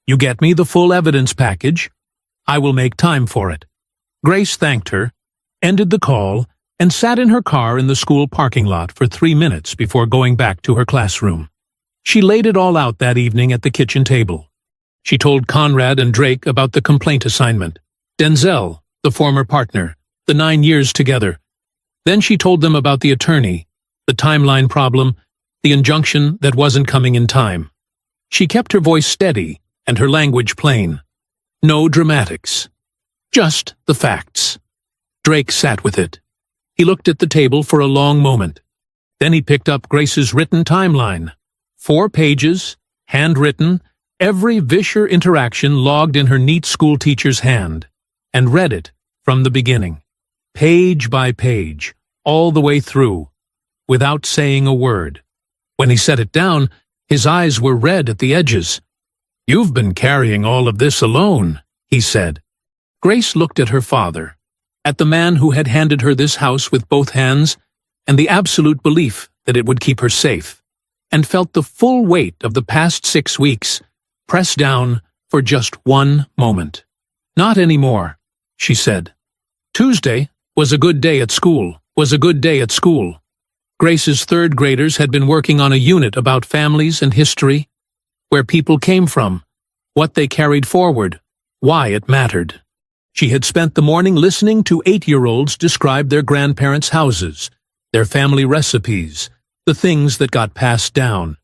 You get me the full evidence package, I will make time for it." Grace thanked her, ended the call, and sat in her car in the school parking lot for 3 minutes before going back to her classroom. She laid it all out that evening at the kitchen table. She told Conrad and Drake about the complaint assignment, Denzel, the former partner, the 9 years together. Then she told them about the attorney, the timeline problem, the injunction that wasn't coming in time. She kept her voice steady and her language plain. No dramatics. Just the facts. Drake sat with it. He looked at the table for a long moment. Then he picked up Grace's written timeline. 4 pages, handwritten, every Vischer interaction logged in her neat schoolteacher's hand, and read it from the beginning, page by page, all the way through, without saying a word. When he set it down, his eyes were red at the edges. "You've been carrying all of this alone," he said. Grace looked at her father, at the man who had handed her this house with both hands, and the absolute belief that it would keep her safe, and felt the full weight of the past 6 weeks pressed down for just one moment. "Not anymore," she said. Tuesday was a good day at school, Grace's 3rd graders had been working on a unit about families and history, where people came from, what they carried forward, why it mattered. She had spent the morning listening to 8-year-olds describe their grandparents' houses, their family recipes, the things that got passed down.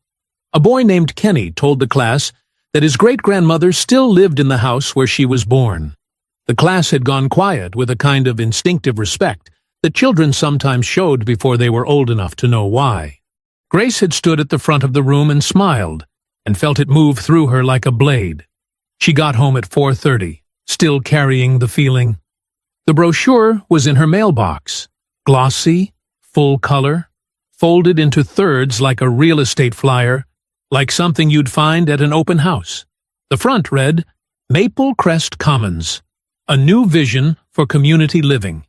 A boy named Kenny told the class that his great-grandmother still lived in the house where she was born. The class had gone quiet with a kind of instinctive respect that children sometimes showed before they were old enough to know why. Grace had stood at the front of the room and smiled, and felt it move through her like a blade. She got home at 4:30, still carrying the feeling. The brochure was in her mailbox, glossy, full color, folded into thirds like a real estate flyer, like something you'd find at an open house. The front read, Maple Crest Commons, a new vision for community living.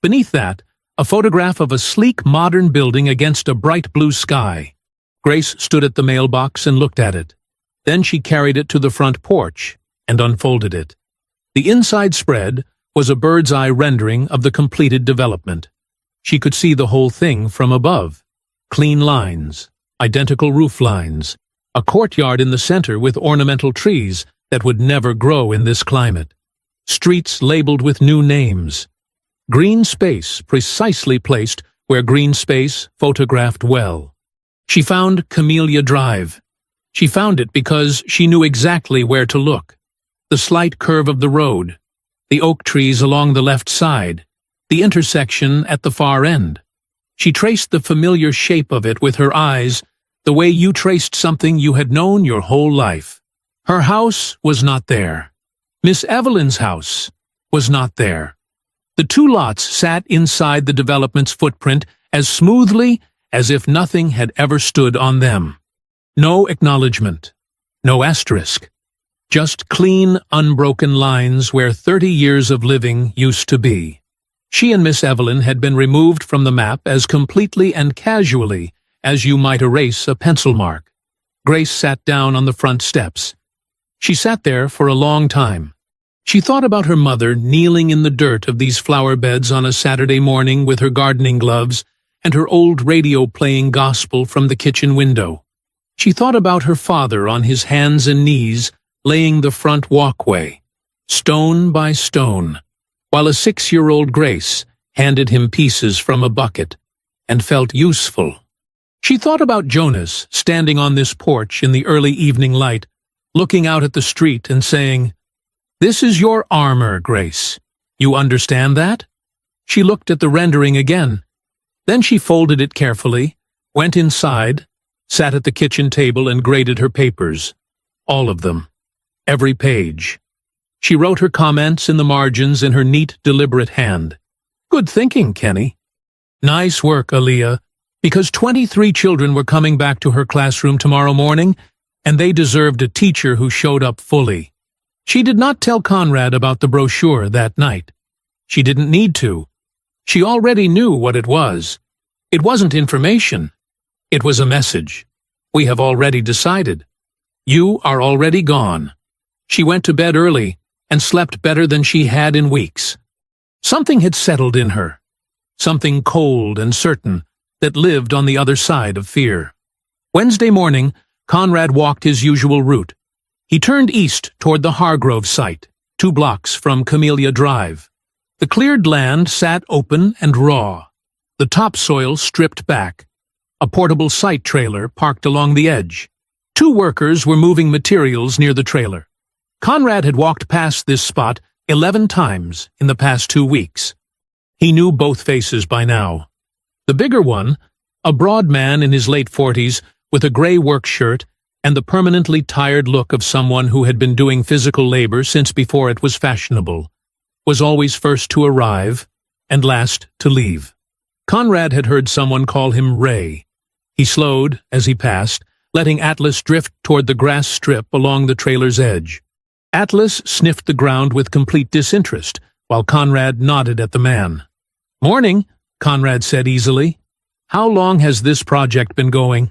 Beneath that, a photograph of a sleek modern building against a bright blue sky. Grace stood at the mailbox and looked at it. Then she carried it to the front porch and unfolded it. The inside spread was a bird's-eye rendering of the completed development. She could see the whole thing from above. Clean lines, identical roof lines, a courtyard in the center with ornamental trees that would never grow in this climate. Streets labeled with new names. Green space precisely placed where green space photographed well. She found Camellia Drive. She found it because she knew exactly where to look. the slight curve of the road, the oak trees along the left side, the intersection at the far end. She traced the familiar shape of it with her eyes, the way you traced something you had known your whole life. Her house was not there. Miss Evelyn's house was not there. The two lots sat inside the development's footprint as smoothly as if nothing had ever stood on them. No acknowledgement, no asterisk, just clean, unbroken lines where 30 years of living used to be. She and Miss Evelyn had been removed from the map as completely and casually as you might erase a pencil mark. Grace sat down on the front steps. She sat there for a long time. She thought about her mother kneeling in the dirt of these flower beds on a Saturday morning with her gardening gloves and her old radio playing gospel from the kitchen window. She thought about her father on his hands and knees laying the front walkway, stone by stone, while a 6-year-old Grace handed him pieces from a bucket and felt useful. She thought about Jonas standing on this porch in the early evening light, looking out at the street and saying, "This is your armor, Grace. You understand that?" She looked at the rendering again. Then she folded it carefully, went inside, sat at the kitchen table and graded her papers. All of them. Every page. She wrote her comments in the margins in her neat, deliberate hand. Good thinking, Kenny. Nice work, Aaliyah, because 23 children were coming back to her classroom tomorrow morning, and they deserved a teacher who showed up fully. She did not tell Conrad about the brochure that night. She didn't need to. She already knew what it was. It wasn't information. It was a message. We have already decided. You are already gone. She went to bed early and slept better than she had in weeks. Something had settled in her. Something cold and certain that lived on the other side of fear. Wednesday morning, Conrad walked his usual route. He turned east toward the Hargrove site, 2 blocks from Camellia Drive. The cleared land sat open and raw, the topsoil stripped back. A portable site trailer parked along the edge. 2 workers were moving materials near the trailer. Conrad had walked past this spot 11 times in the past 2 weeks. He knew both faces by now. The bigger one, a broad man in his late 40s with a gray work shirt and the permanently tired look of someone who had been doing physical labor since before it was fashionable, was always first to arrive and last to leave. Conrad had heard someone call him Ray. He slowed as he passed, letting Atlas drift toward the grass strip along the trailer's edge. Atlas sniffed the ground with complete disinterest, while Conrad nodded at the man. "Morning," Conrad said easily. "How long has this project been going?"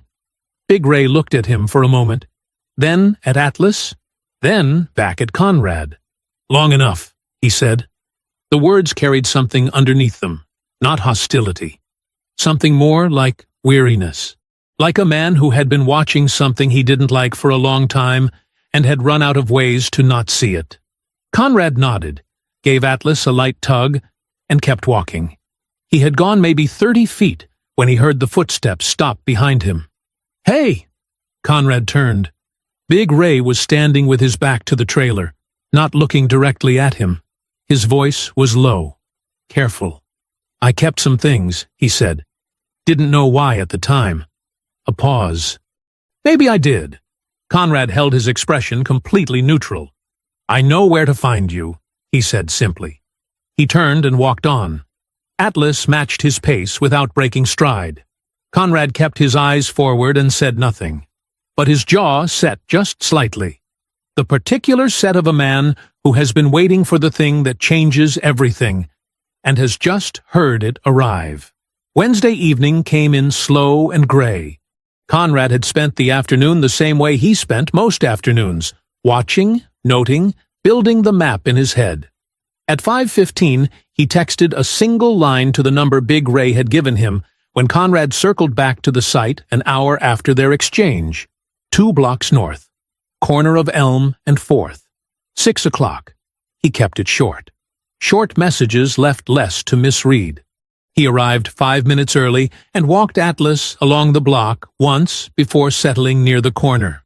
Big Ray looked at him for a moment, then at Atlas, then back at Conrad. "Long enough," he said. The words carried something underneath them, not hostility. Something more like weariness. Like a man who had been watching something he didn't like for a long time and had run out of ways to not see it. Conrad nodded, gave Atlas a light tug, and kept walking. He had gone maybe 30 feet when he heard the footsteps stop behind him. "Hey!" Conrad turned. Big Ray was standing with his back to the trailer, not looking directly at him. His voice was low, careful. "I kept some things," he said. Didn't know why at the time. A pause. "Maybe I did." Conrad held his expression completely neutral. "I know where to find you," he said simply. He turned and walked on. Atlas matched his pace without breaking stride. Conrad kept his eyes forward and said nothing, but his jaw set just slightly. The particular set of a man who has been waiting for the thing that changes everything, and has just heard it arrive. Wednesday evening came in slow and gray. Conrad had spent the afternoon the same way he spent most afternoons, watching, noting, building the map in his head. At 5:15, he texted a single line to the number Big Ray had given him when Conrad circled back to the site an hour after their exchange. 2 blocks north. Corner of Elm and 4th. 6 o'clock. He kept it short. Short messages left less to misread. He arrived 5 minutes early and walked Atlas along the block once before settling near the corner.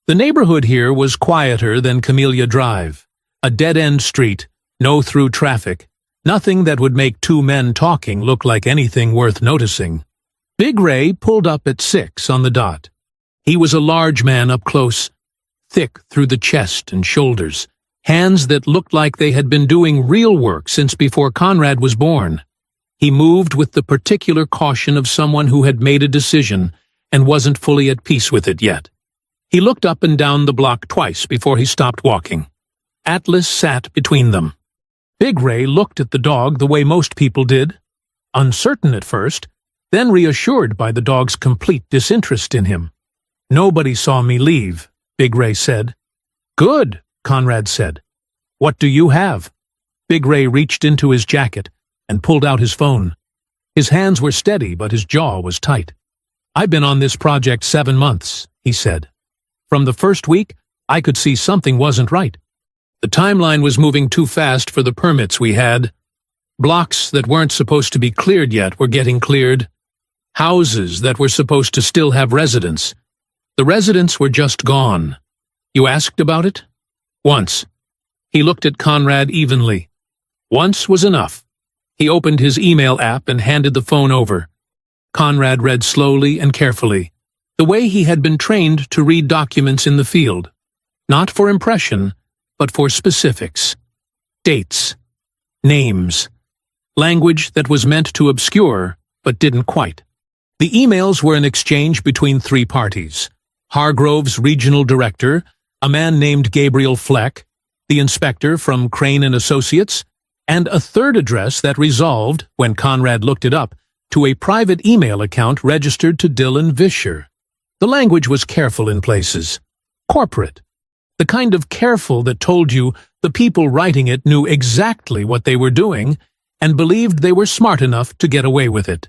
The neighborhood here was quieter than Camellia Drive. A dead-end street, no through traffic, nothing that would make two men talking look like anything worth noticing. Big Ray pulled up at 6 on the dot. He was a large man up close, thick through the chest and shoulders, hands that looked like they had been doing real work since before Conrad was born. He moved with the particular caution of someone who had made a decision and wasn't fully at peace with it yet. He looked up and down the block twice before he stopped walking. Atlas sat between them. Big Ray looked at the dog the way most people did, uncertain at first, then reassured by the dog's complete disinterest in him. "Nobody saw me leave," Big Ray said. "Good," Conrad said. "What do you have?" Big Ray reached into his jacket and pulled out his phone. His hands were steady, but his jaw was tight. "I've been on this project 7 months," he said. "From the first week, I could see something wasn't right. The timeline was moving too fast for the permits we had. Blocks that weren't supposed to be cleared yet were getting cleared. Houses that were supposed to still have residents. The residents were just gone. You asked about it?" "Once." He looked at Conrad evenly. Once was enough. He opened his email app and handed the phone over. Conrad read slowly and carefully, the way he had been trained to read documents in the field. Not for impression, but for specifics. Dates. Names. Language that was meant to obscure, but didn't quite. The emails were an exchange between 3 parties. Hargrove's regional director, a man named Gabriel Fleck, the inspector from Crane & Associates, and a third address that resolved, when Conrad looked it up, to a private email account registered to Dylan Vischer. The language was careful in places. Corporate. The kind of careful that told you the people writing it knew exactly what they were doing and believed they were smart enough to get away with it.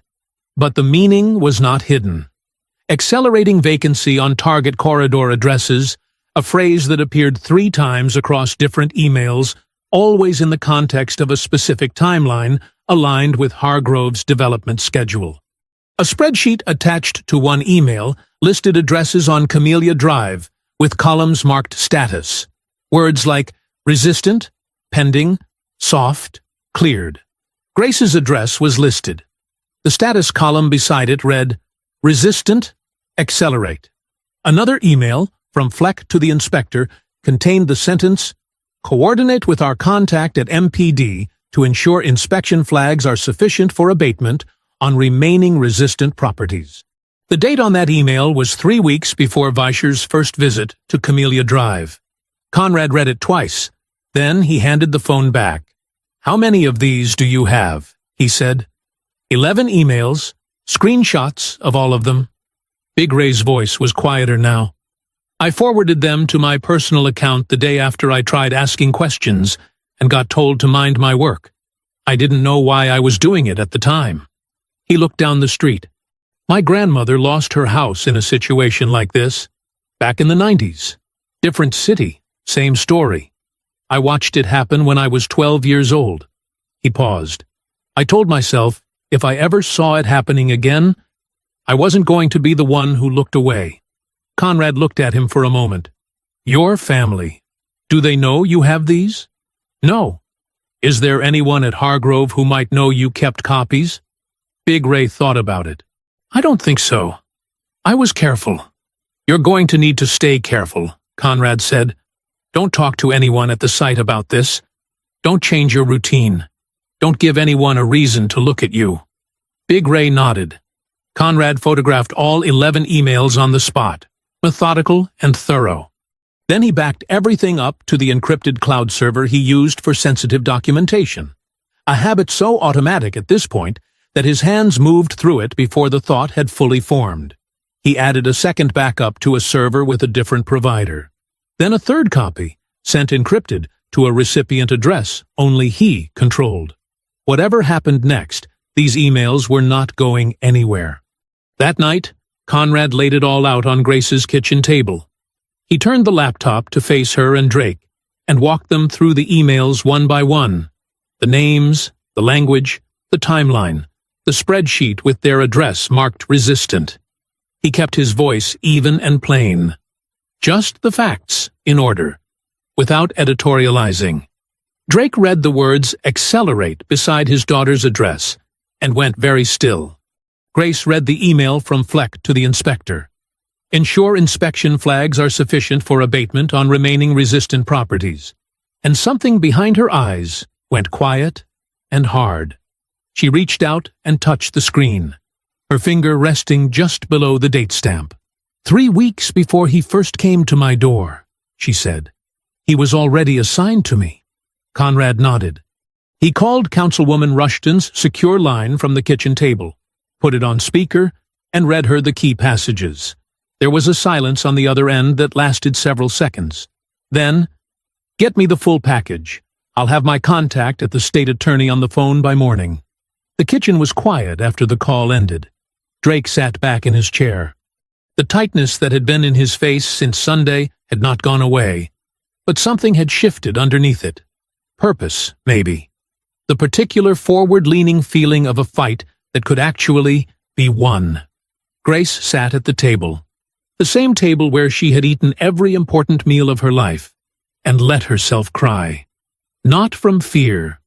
But the meaning was not hidden. Accelerating vacancy on target corridor addresses, a phrase that appeared 3 times across different emails, always in the context of a specific timeline aligned with Hargrove's development schedule. A spreadsheet attached to one email listed addresses on Camellia Drive, with columns marked status. Words like resistant, pending, soft, cleared. Grace's address was listed. The status column beside it read, resistant, accelerate. Another email, from Fleck to the inspector, contained the sentence, coordinate with our contact at MPD to ensure inspection flags are sufficient for abatement on remaining resistant properties. The date on that email was 3 weeks before Vischer's first visit to Camellia Drive. Conrad read it twice. Then he handed the phone back. "How many of these do you have?" he said. 11 emails, screenshots of all of them. Big Ray's voice was quieter now. "I forwarded them to my personal account the day after I tried asking questions and got told to mind my work. I didn't know why I was doing it at the time." He looked down the street. "My grandmother lost her house in a situation like this, back in the 90s. Different city, same story. I watched it happen when I was 12 years old." He paused. "I told myself, if I ever saw it happening again, I wasn't going to be the one who looked away." Conrad looked at him for a moment. "Your family. Do they know you have these?" "No." "Is there anyone at Hargrove who might know you kept copies?" Big Ray thought about it. "I don't think so. I was careful." "You're going to need to stay careful," Conrad said. "Don't talk to anyone at the site about this. Don't change your routine. Don't give anyone a reason to look at you." Big Ray nodded. Conrad photographed all 11 emails on the spot, methodical and thorough. Then he backed everything up to the encrypted cloud server he used for sensitive documentation, a habit so automatic at this point that his hands moved through it before the thought had fully formed. He added a second backup to a server with a different provider. Then a third copy, sent encrypted to a recipient address only he controlled. Whatever happened next, these emails were not going anywhere. That night, Conrad laid it all out on Grace's kitchen table. He turned the laptop to face her and Drake, and walked them through the emails one by one. The names, the language, the timeline, the spreadsheet with their address marked resistant. He kept his voice even and plain. Just the facts, in order. without editorializing. Drake read the words "accelerate" beside his daughter's address and went very still. Grace read the email from Fleck to the inspector. Ensure inspection flags are sufficient for abatement on remaining resistant properties. And something behind her eyes went quiet and hard. She reached out and touched the screen, her finger resting just below the date stamp. 3 weeks before he first came to my door, she said. He was already assigned to me. Conrad nodded. He called Councilwoman Rushton's secure line from the kitchen table, put it on speaker, and read her the key passages. There was a silence on the other end that lasted several seconds. Then, "Get me the full package. I'll have my contact at the state attorney on the phone by morning." The kitchen was quiet after the call ended. Drake sat back in his chair. The tightness that had been in his face since Sunday had not gone away, but something had shifted underneath it. Purpose, maybe. The particular forward-leaning feeling of a fight that could actually be won. Grace sat at the table, the same table where she had eaten every important meal of her life, and let herself cry. Not from fear,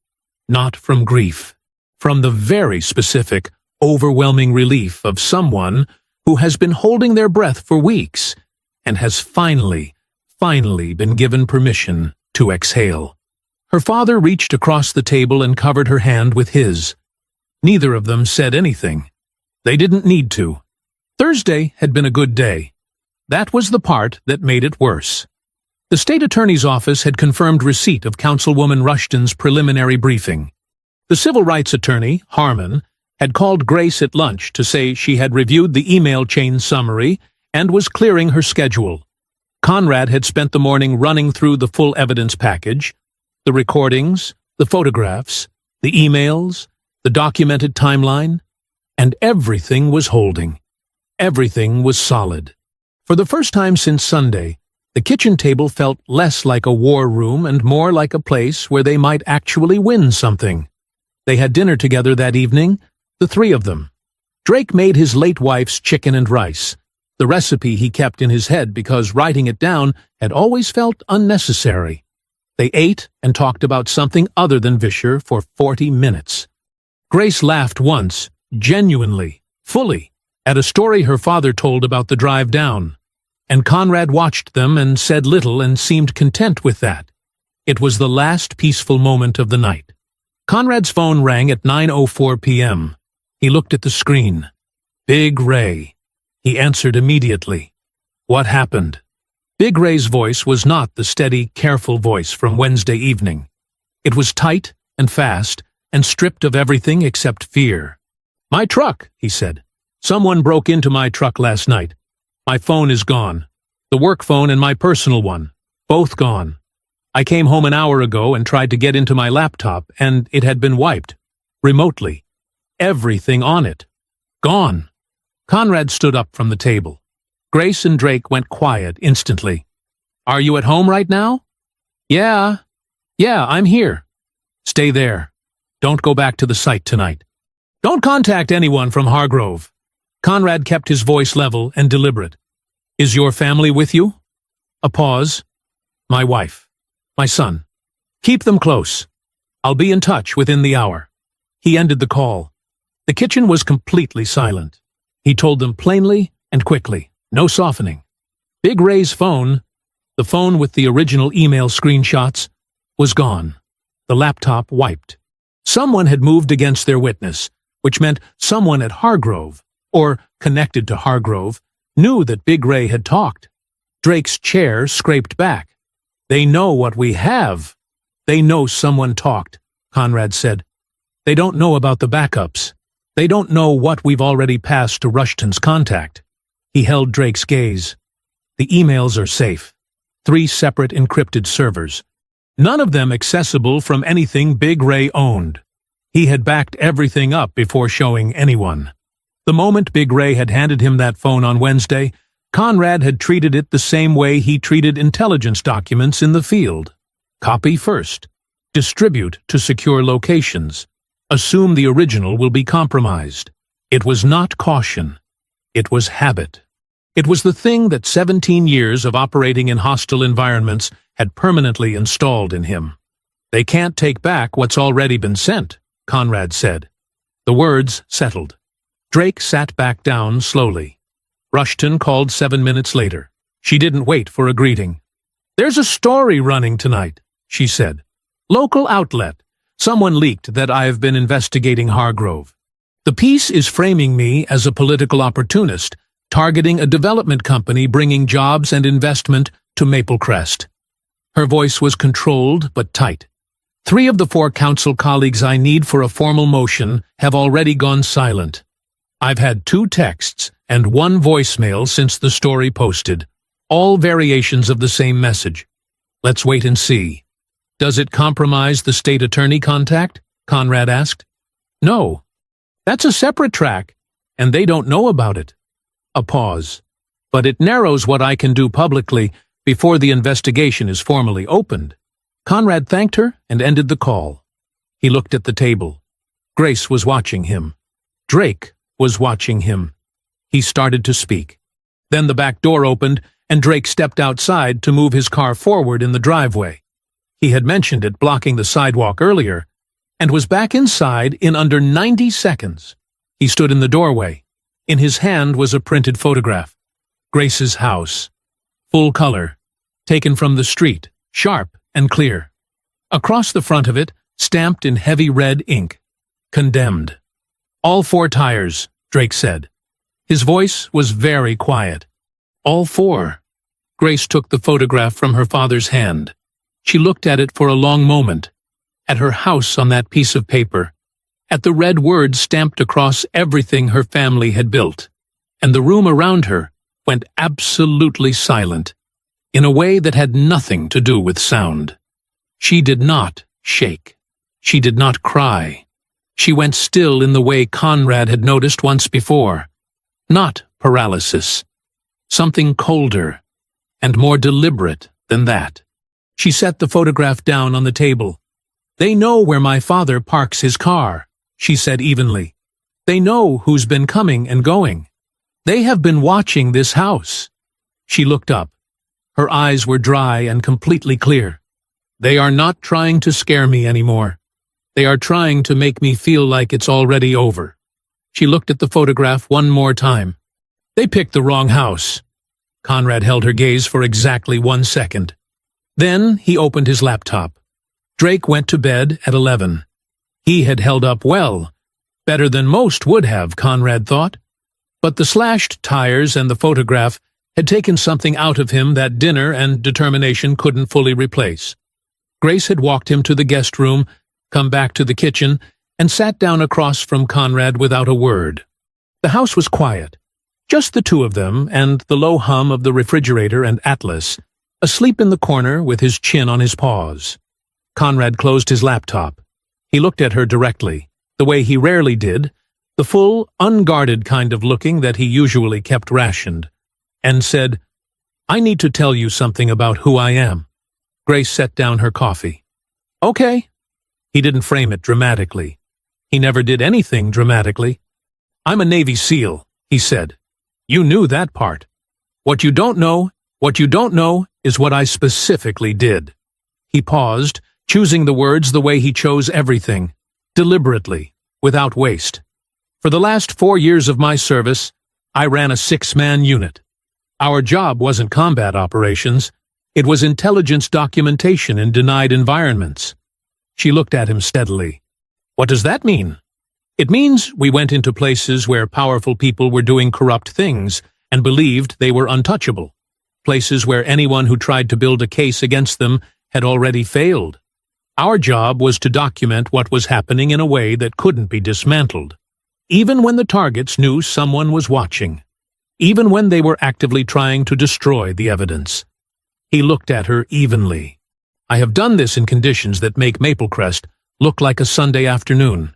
not from grief, from the very specific, overwhelming relief of someone who has been holding their breath for weeks and has finally been given permission to exhale. Her father reached across the table and covered her hand with his. Neither of them said anything. They didn't need to. Thursday had been a good day. That was the part that made it worse. The state attorney's office had confirmed receipt of Councilwoman Rushton's preliminary briefing. The civil rights attorney, Harmon, had called Grace at lunch to say she had reviewed the email chain summary and was clearing her schedule. Conrad had spent the morning running through the full evidence package, the recordings, the photographs, the emails, the documented timeline, and everything was holding. Everything was solid. For the first time since Sunday, the kitchen table felt less like a war room and more like a place where they might actually win something. They had dinner together that evening, the three of them. Drake made his late wife's chicken and rice, the recipe he kept in his head because writing it down had always felt unnecessary. They ate and talked about something other than Vischer for 40 minutes. Grace laughed once, genuinely, fully, at a story her father told about the drive down, and Conrad watched them and said little and seemed content with that. It was the last peaceful moment of the night. Conrad's phone rang at 9:04 p.m. He looked at the screen. Big Ray. He answered immediately. What happened? Big Ray's voice was not the steady, careful voice from Wednesday evening. It was tight and fast and stripped of everything except fear. My truck, he said. Someone broke into my truck last night. My phone is gone. The work phone and my personal one. Both gone. I came home an hour ago and tried to get into my laptop, and it had been wiped. Remotely. Everything on it. Gone. Conrad stood up from the table. Grace and Drake went quiet instantly. Are you at home right now? Yeah, I'm here. Stay there. Don't go back to the site tonight. Don't contact anyone from Hargrove. Conrad kept his voice level and deliberate. Is your family with you? A pause. My wife. My son. Keep them close. I'll be in touch within the hour. He ended the call. The kitchen was completely silent. He told them plainly and quickly. No softening. Big Ray's phone, the phone with the original email screenshots, was gone. The laptop wiped. Someone had moved against their witness, which meant someone at Hargrove, or connected to Hargrove, knew that Big Ray had talked. Drake's chair scraped back. They know what we have. They know someone talked, Conrad said. They don't know about the backups. They don't know what we've already passed to Rushton's contact. He held Drake's gaze. The emails are safe. 3 separate encrypted servers. None of them accessible from anything Big Ray owned. He had backed everything up before showing anyone. The moment Big Ray had handed him that phone on Wednesday, Conrad had treated it the same way he treated intelligence documents in the field. Copy first. Distribute to secure locations. Assume the original will be compromised. It was not caution. It was habit. It was the thing that 17 years of operating in hostile environments had permanently installed in him. "They can't take back what's already been sent," Conrad said. The words settled. Drake sat back down slowly. Rushton called 7 minutes later. She didn't wait for a greeting. "There's a story running tonight," she said. "Local outlet. Someone leaked that I have been investigating Hargrove. The piece is framing me as a political opportunist, targeting a development company bringing jobs and investment to Maple Crest." Her voice was controlled but tight. "3 of the 4 council colleagues I need for a formal motion have already gone silent. I've had 2 texts and 1 voicemail since the story posted, all variations of the same message. Let's wait and see." "Does it compromise the state attorney contact?" Conrad asked. "No. That's a separate track, and they don't know about it." A pause. "But it narrows what I can do publicly before the investigation is formally opened." Conrad thanked her and ended the call. He looked at the table. Grace was watching him. Drake was watching him. He started to speak. Then the back door opened, and Drake stepped outside to move his car forward in the driveway. He had mentioned it blocking the sidewalk earlier, and was back inside in under 90 seconds. He stood in the doorway. In his hand was a printed photograph. Grace's house. Full color. Taken from the street, sharp and clear. Across the front of it, stamped in heavy red ink. "Condemned." "All 4 tires," Drake said. His voice was very quiet. "All 4. Grace took the photograph from her father's hand. She looked at it for a long moment, at her house on that piece of paper, at the red words stamped across everything her family had built, and the room around her went absolutely silent, in a way that had nothing to do with sound. She did not shake. She did not cry. She went still in the way Conrad had noticed once before. Not paralysis. Something colder and more deliberate than that. She set the photograph down on the table. "They know where my father parks his car," she said evenly. "They know who's been coming and going. They have been watching this house." She looked up. Her eyes were dry and completely clear. "They are not trying to scare me anymore. They are trying to make me feel like it's already over." She looked at the photograph one more time. "They picked the wrong house." Conrad held her gaze for exactly 1 second. Then he opened his laptop. Drake went to bed at 11. He had held up well, better than most would have, Conrad thought. But the slashed tires and the photograph had taken something out of him that dinner and determination couldn't fully replace. Grace had walked him to the guest room, come back to the kitchen, and sat down across from Conrad without a word. The house was quiet. Just the 2 of them and the low hum of the refrigerator and Atlas, asleep in the corner with his chin on his paws. Conrad closed his laptop. He looked at her directly, the way he rarely did, the full, unguarded kind of looking that he usually kept rationed, and said, "I need to tell you something about who I am." Grace set down her coffee. "Okay." He didn't frame it dramatically. He never did anything dramatically. "I'm a Navy SEAL," he said. "You knew that part. What you don't know is what I specifically did." He paused, choosing the words the way he chose everything, deliberately, without waste. "For the last 4 years of my service, I ran a 6-man unit. Our job wasn't combat operations. It was intelligence documentation in denied environments." She looked at him steadily. "What does that mean?" "It means we went into places where powerful people were doing corrupt things and believed they were untouchable. Places where anyone who tried to build a case against them had already failed. Our job was to document what was happening in a way that couldn't be dismantled, even when the targets knew someone was watching, even when they were actively trying to destroy the evidence." He looked at her evenly. "I have done this in conditions that make Maple Crest look like a Sunday afternoon."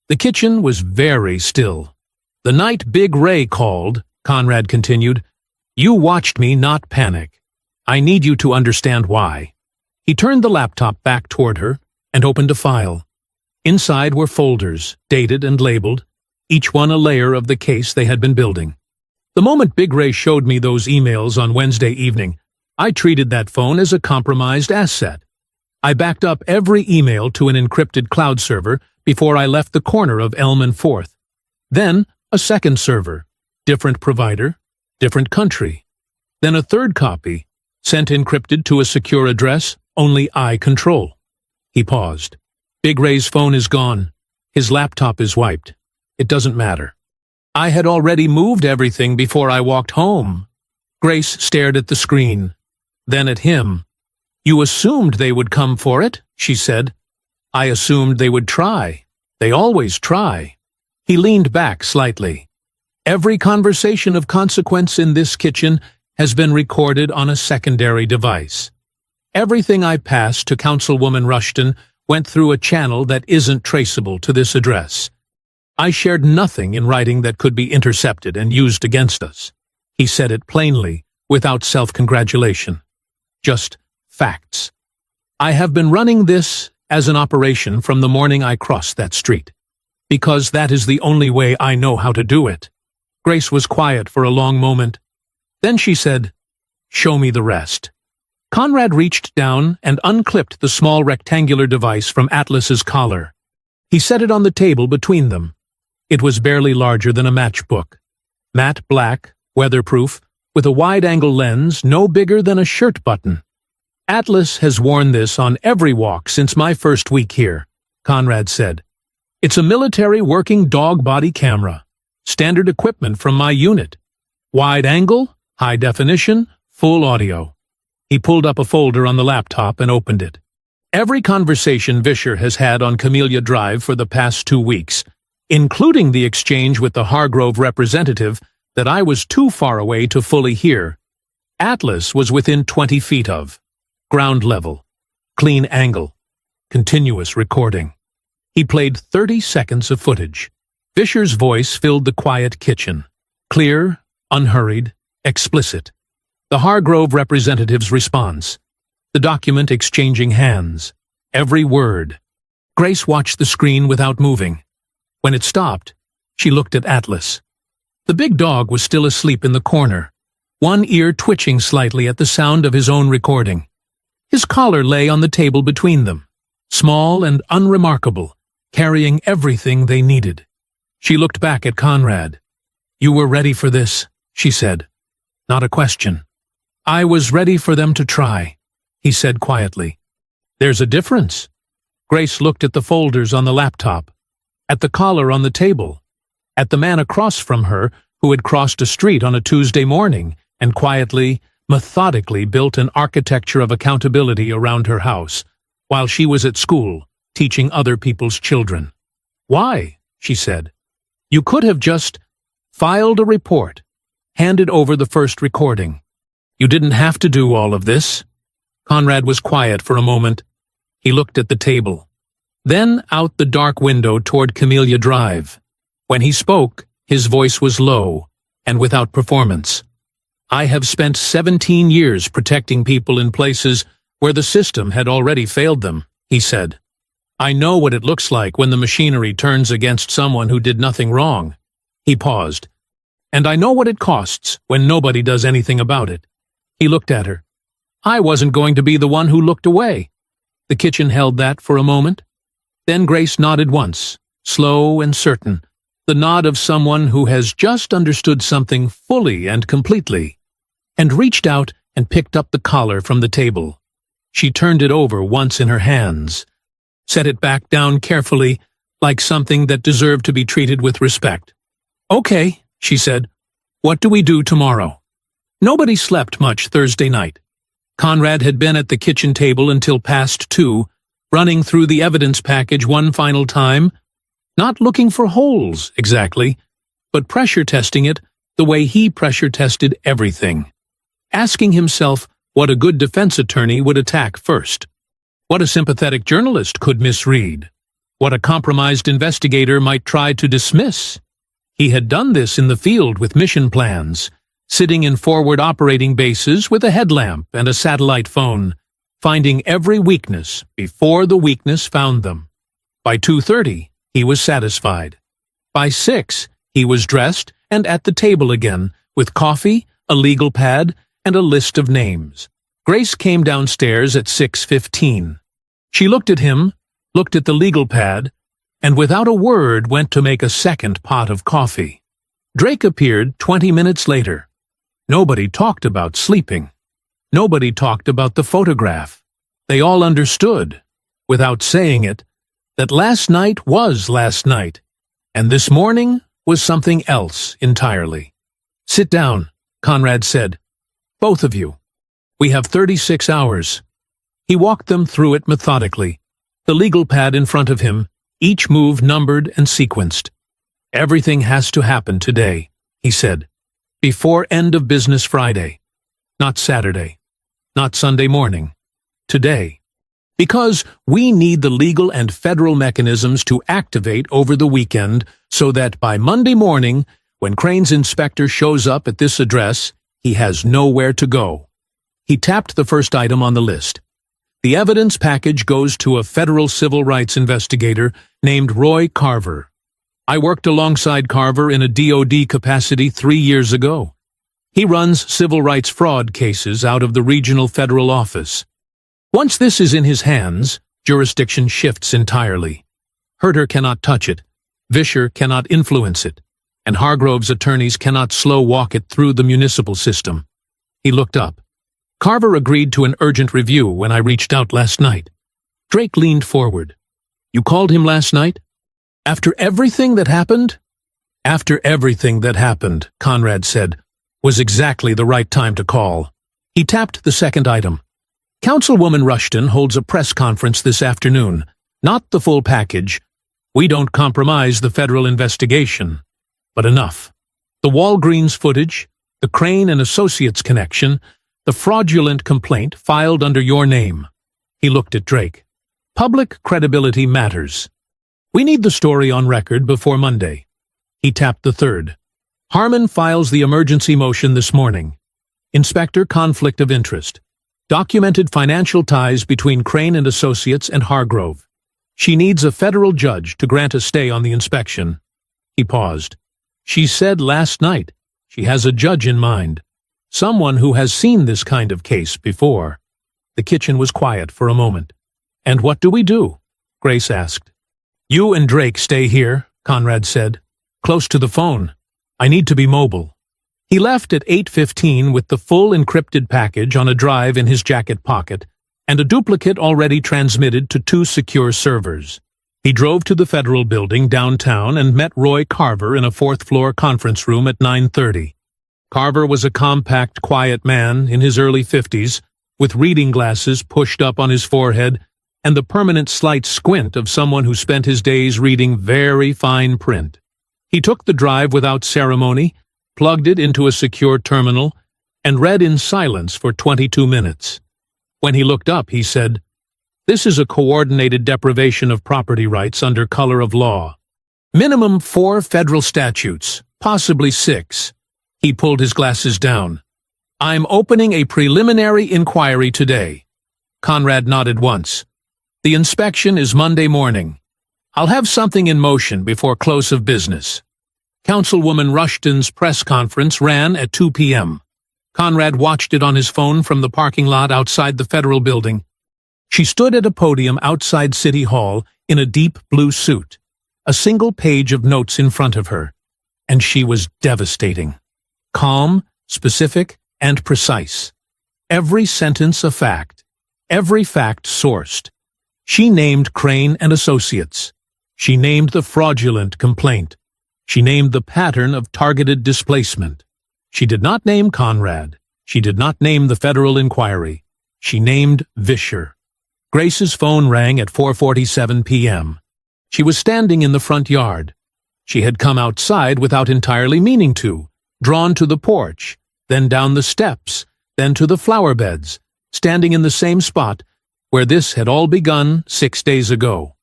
The kitchen was very still. "The night Big Ray called," Conrad continued, "you watched me not panic. I need you to understand why." He turned the laptop back toward her and opened a file. Inside were folders, dated and labeled, each one a layer of the case they had been building. The moment Big Ray showed me those emails on Wednesday evening, I treated that phone as a compromised asset. I backed up every email to an encrypted cloud server before I left the corner of Elm and 4th. Then, a second server, different provider, different country. Then a third copy, sent encrypted to a secure address only I control. He paused. Big Ray's phone is gone. His laptop is wiped. It doesn't matter. I had already moved everything before I walked home. Grace stared at the screen, then at him. You assumed they would come for it, she said. I assumed they would try. They always try. He leaned back slightly. Every conversation of consequence in this kitchen has been recorded on a secondary device. Everything I passed to Councilwoman Rushton went through a channel that isn't traceable to this address. I shared nothing in writing that could be intercepted and used against us. He said it plainly, without self-congratulation. Just facts. I have been running this as an operation from the morning I crossed that street, because that is the only way I know how to do it. Grace was quiet for a long moment. Then she said, "Show me the rest." Conrad reached down and unclipped the small rectangular device from Atlas's collar. He set it on the table between them. It was barely larger than a matchbook. Matte black, weatherproof, with a wide-angle lens no bigger than a shirt button. Atlas has worn this on every walk since my first week here, Conrad said. It's a military working dog body camera. Standard equipment from my unit. Wide angle, high definition, full audio. He pulled up a folder on the laptop and opened it. Every conversation Vischer has had on Camellia Drive for the past 2 weeks, including the exchange with the Hargrove representative that I was too far away to fully hear, Atlas was within 20 feet of. Ground level. Clean angle. Continuous recording. He played 30 seconds of footage. Vischer's voice filled the quiet kitchen. Clear, unhurried, explicit. The Hargrove representative's response. The document exchanging hands. Every word. Grace watched the screen without moving. When it stopped, she looked at Atlas. The big dog was still asleep in the corner, one ear twitching slightly at the sound of his own recording. His collar lay on the table between them, small and unremarkable, carrying everything they needed. She looked back at Conrad. "You were ready for this," she said. Not a question. "I was ready for them to try," he said quietly. "There's a difference." Grace looked at the folders on the laptop, at the collar on the table, at the man across from her who had crossed a street on a Tuesday morning and quietly, methodically built an architecture of accountability around her house, while she was at school, teaching other people's children. "Why?" she said. "You could have just filed a report, handed over the first recording. You didn't have to do all of this." Conrad was quiet for a moment. He looked at the table, then out the dark window toward Camellia Drive. When he spoke, his voice was low and without performance. "I have spent 17 years protecting people in places where the system had already failed them," he said. "I know what it looks like when the machinery turns against someone who did nothing wrong." He paused. "And I know what it costs when nobody does anything about it." He looked at her. I wasn't going to be the one who looked away. The kitchen held that for a moment. Then Grace nodded once, slow and certain, the nod of someone who has just understood something fully and completely, and reached out and picked up the collar from the table. She turned it over once in her hands, set it back down carefully, like something that deserved to be treated with respect. "Okay," she said. "What do we do tomorrow?" Nobody slept much Thursday night. Conrad had been at the kitchen table until past 2, running through the evidence package one final time, not looking for holes, exactly, but pressure testing it the way he pressure tested everything, asking himself what a good defense attorney would attack first, what a sympathetic journalist could misread, what a compromised investigator might try to dismiss. He had done this in the field with mission plans, sitting in forward operating bases with a headlamp and a satellite phone, finding every weakness before the weakness found them. By 2:30, he was satisfied. By 6, he was dressed and at the table again, with coffee, a legal pad, and a list of names. Grace came downstairs at 6:15. She looked at him, looked at the legal pad, and without a word went to make a second pot of coffee. Drake appeared 20 minutes later. Nobody talked about sleeping. Nobody talked about the photograph. They all understood, without saying it, that last night was last night, and this morning was something else entirely. "Sit down," Conrad said. "Both of you. We have 36 hours. He walked them through it methodically, the legal pad in front of him, each move numbered and sequenced. "Everything has to happen today," he said, "before end of business Friday. Not Saturday. Not Sunday morning. Today. Because we need the legal and federal mechanisms to activate over the weekend so that by Monday morning, when Crane's inspector shows up at this address, he has nowhere to go." He tapped the first item on the list. The evidence package goes to a federal civil rights investigator named Roy Carver. I worked alongside Carver in a DOD capacity 3 years ago. He runs civil rights fraud cases out of the regional federal office. Once this is in his hands, jurisdiction shifts entirely. Herter cannot touch it, Vischer cannot influence it, and Hargrove's attorneys cannot slow-walk it through the municipal system. He looked up. Carver agreed to an urgent review when I reached out last night. Drake leaned forward. "You called him last night?" "After everything that happened?" "After everything that happened," Conrad said, "was exactly the right time to call." He tapped the second item. "Councilwoman Rushton holds a press conference this afternoon. Not the full package. We don't compromise the federal investigation. But enough. The Walgreens footage, the Crane and Associates connection, the fraudulent complaint filed under your name." He looked at Drake. "Public credibility matters. We need the story on record before Monday." He tapped the third. "Harmon files the emergency motion this morning. Inspector conflict of interest. Documented financial ties between Crane and Associates and Hargrove. She needs a federal judge to grant a stay on the inspection." He paused. "She said last night she has a judge in mind. Someone who has seen this kind of case before." The kitchen was quiet for a moment. "And what do we do?" Grace asked. "You and Drake stay here," Conrad said. "Close to the phone. I need to be mobile." He left at 8:15 with the full encrypted package on a drive in his jacket pocket and a duplicate already transmitted to 2 secure servers. He drove to the federal building downtown and met Roy Carver in a 4th-floor conference room at 9:30. Carver was a compact, quiet man in his early 50s, with reading glasses pushed up on his forehead and the permanent slight squint of someone who spent his days reading very fine print. He took the drive without ceremony, plugged it into a secure terminal, and read in silence for 22 minutes. When he looked up, he said, "This is a coordinated deprivation of property rights under color of law. Minimum 4 federal statutes, possibly 6. He pulled his glasses down. "I'm opening a preliminary inquiry today." Conrad nodded once. "The inspection is Monday morning. I'll have something in motion before close of business." Councilwoman Rushton's press conference ran at 2 p.m. Conrad watched it on his phone from the parking lot outside the federal building. She stood at a podium outside City Hall in a deep blue suit, a single page of notes in front of her, and she was devastating. Calm, specific, and precise. Every sentence a fact. Every fact sourced. She named Crane and Associates. She named the fraudulent complaint. She named the pattern of targeted displacement. She did not name Conrad. She did not name the federal inquiry. She named Vischer. Grace's phone rang at 4:47 p.m. She was standing in the front yard. She had come outside without entirely meaning to, drawn to the porch, then down the steps, then to the flower beds, standing in the same spot where this had all begun 6 days ago.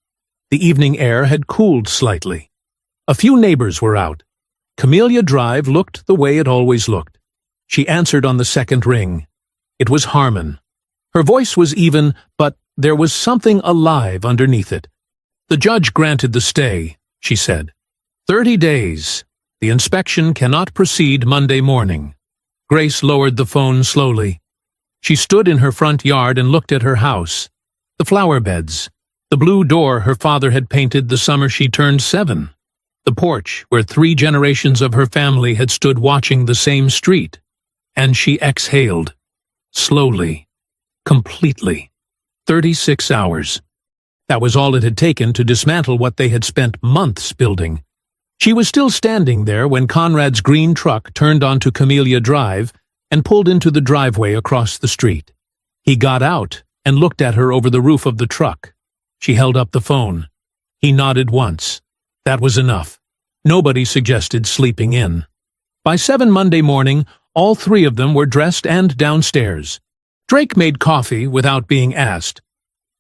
The evening air had cooled slightly. A few neighbors were out. Camellia Drive looked the way it always looked. She answered on the second ring. It was Harmon. Her voice was even, but there was something alive underneath it. "The judge granted the stay," she said. 30 days. The inspection cannot proceed Monday morning. Grace lowered the phone slowly. She stood in her front yard and looked at her house. The flower beds. The blue door her father had painted the summer she turned 7. The porch where 3 generations of her family had stood watching the same street. And she exhaled. Slowly. Completely. 36 hours. That was all it had taken to dismantle what they had spent months building. She was still standing there when Conrad's green truck turned onto Camellia Drive and pulled into the driveway across the street. He got out and looked at her over the roof of the truck. She held up the phone. He nodded once. That was enough. Nobody suggested sleeping in. By 7 Monday morning, all 3 of them were dressed and downstairs. Drake made coffee without being asked.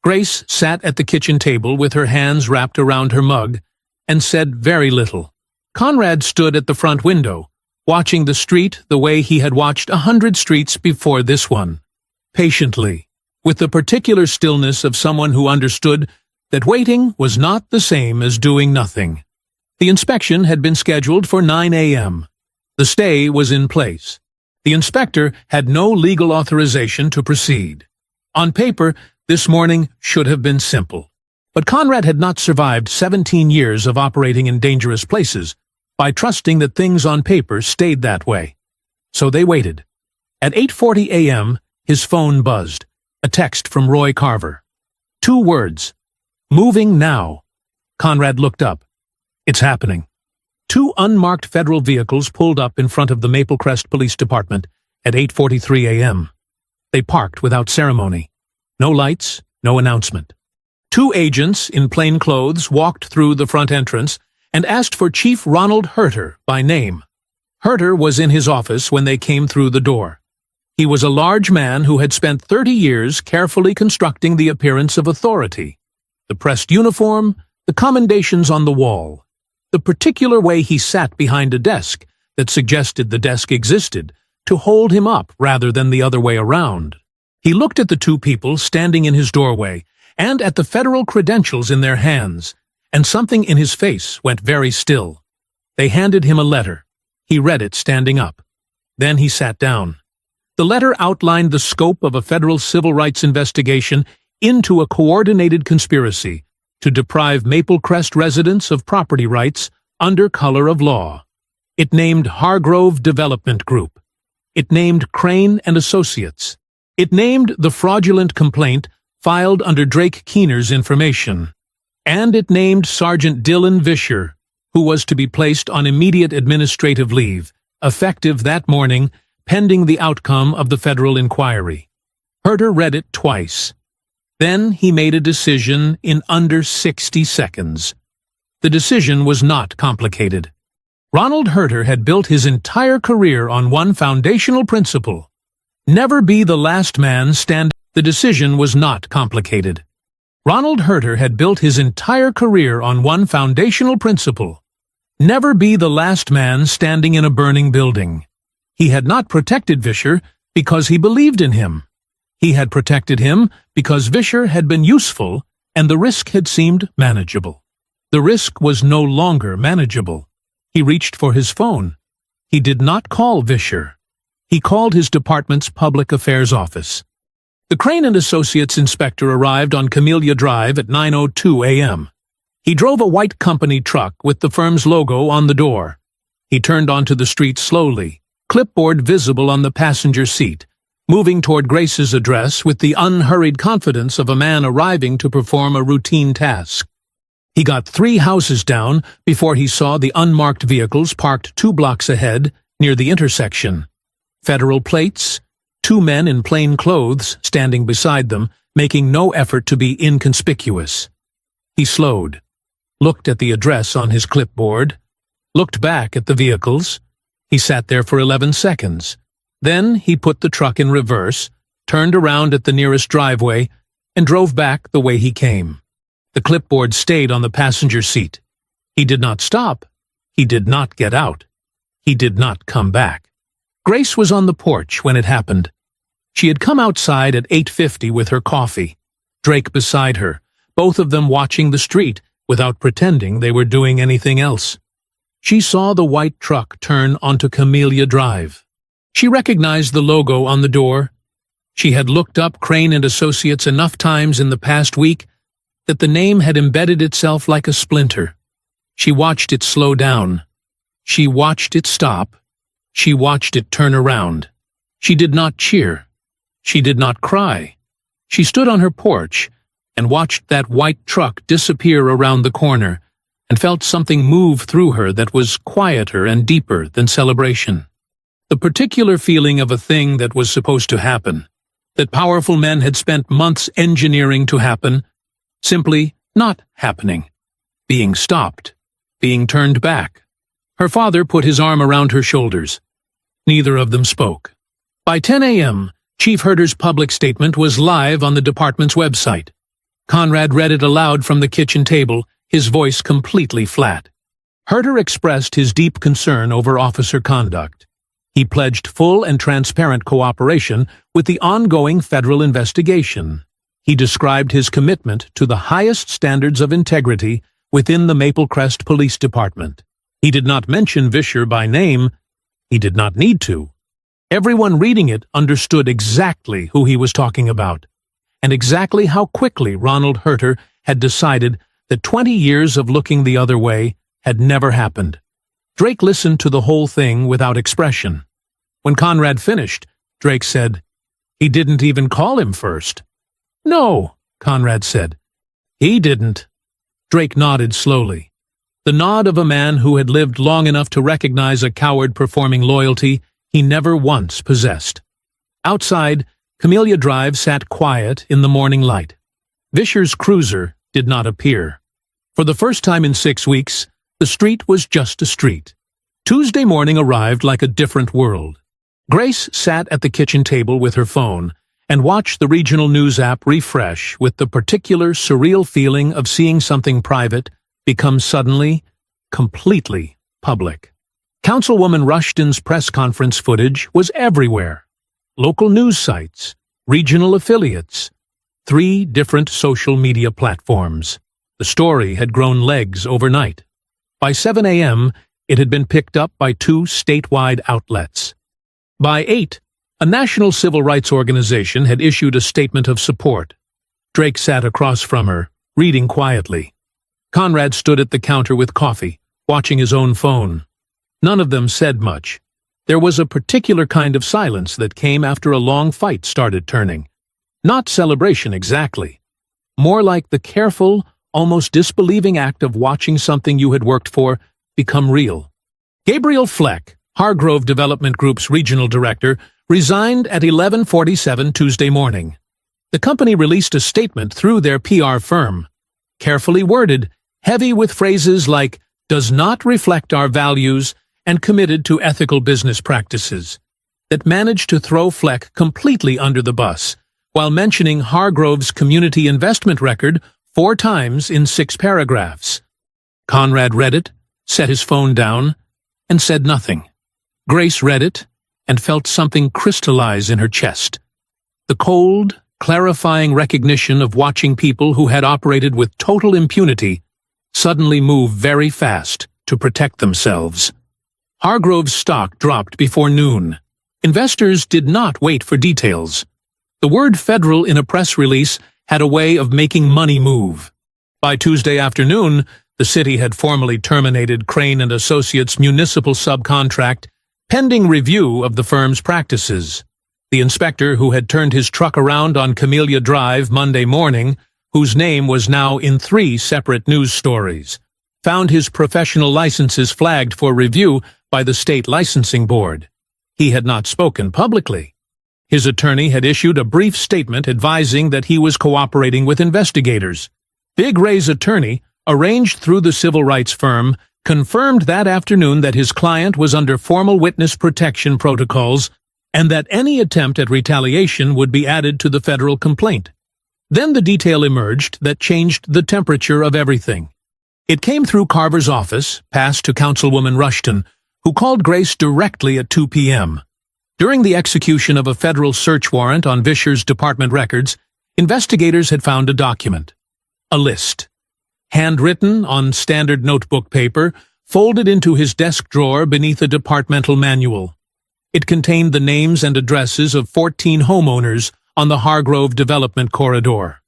Grace sat at the kitchen table with her hands wrapped around her mug and said very little. Conrad stood at the front window, watching the street the way he had watched 100 streets before this one. Patiently, with the particular stillness of someone who understood that waiting was not the same as doing nothing. The inspection had been scheduled for 9 a.m. The stay was in place. The inspector had no legal authorization to proceed. On paper, this morning should have been simple. But Conrad had not survived 17 years of operating in dangerous places by trusting that things on paper stayed that way. So they waited. At 8:40 a.m., his phone buzzed. A text from Roy Carver. 2 words. Moving now. Conrad looked up. It's happening. 2 unmarked federal vehicles pulled up in front of the Maple Crest Police Department at 8:43 a.m. They parked without ceremony. No lights, no announcement. 2 agents in plain clothes walked through the front entrance and asked for Chief Ronald Herter by name. Herter was in his office when they came through the door. He was a large man who had spent 30 years carefully constructing the appearance of authority. The pressed uniform, the commendations on the wall, the particular way he sat behind a desk that suggested the desk existed to hold him up rather than the other way around. He looked at the 2 people standing in his doorway and at the federal credentials in their hands, and something in his face went very still. They handed him a letter. He read it standing up. Then he sat down. The letter outlined the scope of a federal civil rights investigation into a coordinated conspiracy to deprive Maple Crest residents of property rights under color of law. It named Hargrove Development Group. It named Crane and Associates. It named the fraudulent complaint filed under Drake Keener's information. And it named Sergeant Dylan Vischer, who was to be placed on immediate administrative leave, effective that morning, pending the outcome of the federal inquiry. Herter read it twice. Then he made a decision in under 60 seconds. The decision was not complicated. Ronald Herter had built his entire career on one foundational principle: never be the last man standing. The decision was not complicated. Ronald Herter had built his entire career on one foundational principle: never be the last man standing in a burning building. He had not protected Vischer because he believed in him. He had protected him because Vischer had been useful and the risk had seemed manageable. The risk was no longer manageable. He reached for his phone. He did not call Vischer. He called his department's public affairs office. The Crane and Associates inspector arrived on Camellia Drive at 9:02 a.m. He drove a white company truck with the firm's logo on the door. He turned onto the street slowly, clipboard visible on the passenger seat, moving toward Grace's address with the unhurried confidence of a man arriving to perform a routine task. He got 3 houses down before he saw the unmarked vehicles parked 2 blocks ahead near the intersection. Federal plates, 2 men in plain clothes standing beside them, making no effort to be inconspicuous. He slowed, looked at the address on his clipboard, looked back at the vehicles. He sat there for 11 seconds. Then he put the truck in reverse, turned around at the nearest driveway, and drove back the way he came. The clipboard stayed on the passenger seat. He did not stop. He did not get out. He did not come back. Grace was on the porch when it happened. She had come outside at 8:50 with her coffee, Drake beside her, both of them watching the street without pretending they were doing anything else. She saw the white truck turn onto Camellia Drive. She recognized the logo on the door. She had looked up Crane and Associates enough times in the past week that the name had embedded itself like a splinter. She watched it slow down. She watched it stop. She watched it turn around. She did not cheer. She did not cry. She stood on her porch and watched that white truck disappear around the corner and felt something move through her that was quieter and deeper than celebration. The particular feeling of a thing that was supposed to happen, that powerful men had spent months engineering to happen, simply not happening, being stopped, being turned back. Her father put his arm around her shoulders. Neither of them spoke. By 10 a.m., Chief Herter's public statement was live on the department's website. Conrad read it aloud from the kitchen table, his voice completely flat. Herter expressed his deep concern over officer conduct. He pledged full and transparent cooperation with the ongoing federal investigation. He described his commitment to the highest standards of integrity within the Maple Crest Police Department. He did not mention Vischer by name. He did not need to. Everyone reading it understood exactly who he was talking about, and exactly how quickly Ronald Herter had decided that 20 years of looking the other way had never happened. Drake listened to the whole thing without expression. When Conrad finished, Drake said, "He didn't even call him first." "No," Conrad said. "He didn't." Drake nodded slowly. The nod of a man who had lived long enough to recognize a coward performing loyalty he never once possessed. Outside, Camellia Drive sat quiet in the morning light. Vischer's cruiser did not appear. For the first time in 6 weeks, the street was just a street. Tuesday morning arrived like a different world. Grace sat at the kitchen table with her phone and watched the regional news app refresh with the particular surreal feeling of seeing something private become suddenly, completely public. Councilwoman Rushton's press conference footage was everywhere. Local news sites, regional affiliates, 3 different social media platforms. The story had grown legs overnight. By 7 a.m., it had been picked up by 2 statewide outlets. By 8, a national civil rights organization had issued a statement of support. Drake sat across from her, reading quietly. Conrad stood at the counter with coffee, watching his own phone. None of them said much. There was a particular kind of silence that came after a long fight started turning. Not celebration exactly. More like the careful, almost disbelieving act of watching something you had worked for become real. Gabriel Fleck, Hargrove Development Group's regional director, resigned at 11:47 Tuesday morning. The company released a statement through their PR firm. Carefully worded, heavy with phrases like, "does not reflect our values," and committed to ethical business practices, that managed to throw Fleck completely under the bus, while mentioning Hargrove's community investment record 4 times in 6 paragraphs. Conrad read it, set his phone down, and said nothing. Grace read it, and felt something crystallize in her chest. The cold, clarifying recognition of watching people who had operated with total impunity suddenly move very fast to protect themselves. Hargrove's stock dropped before noon. Investors did not wait for details. The word federal in a press release had a way of making money move. By Tuesday afternoon, the city had formally terminated Crane and Associates' municipal subcontract, pending review of the firm's practices. The inspector who had turned his truck around on Camellia Drive Monday morning, whose name was now in 3 separate news stories, found his professional licenses flagged for review by the state licensing board. He had not spoken publicly. His attorney had issued a brief statement advising that he was cooperating with investigators. Big Ray's attorney, arranged through the civil rights firm, confirmed that afternoon that his client was under formal witness protection protocols and that any attempt at retaliation would be added to the federal complaint. Then the detail emerged that changed the temperature of everything. It came through Carver's office, passed to Councilwoman Rushton, who called Grace directly at 2 p.m. During the execution of a federal search warrant on Vischer's department records, investigators had found a document. A list. Handwritten on standard notebook paper, folded into his desk drawer beneath a departmental manual. It contained the names and addresses of 14 homeowners on the Hargrove Development Corridor.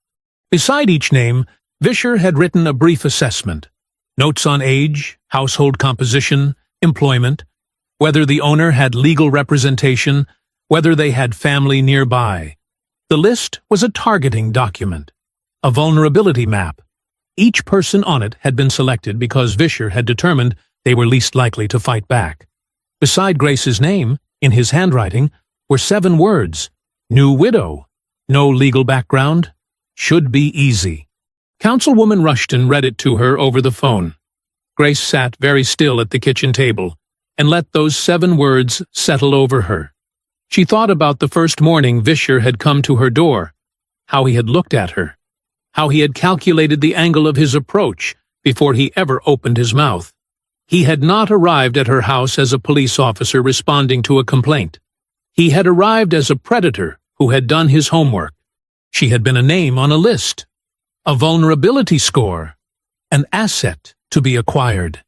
Beside each name, Vischer had written a brief assessment. Notes on age, household composition, employment, whether the owner had legal representation, whether they had family nearby. The list was a targeting document, a vulnerability map. Each person on it had been selected because Vischer had determined they were least likely to fight back. Beside Grace's name, in his handwriting, were 7 words: new widow, no legal background, should be easy. Councilwoman Rushton read it to her over the phone. Grace sat very still at the kitchen table and let those 7 words settle over her. She thought about the first morning Vischer had come to her door, how he had looked at her, how he had calculated the angle of his approach before he ever opened his mouth. He had not arrived at her house as a police officer responding to a complaint. He had arrived as a predator who had done his homework. She had been a name on a list, a vulnerability score, an asset to be acquired.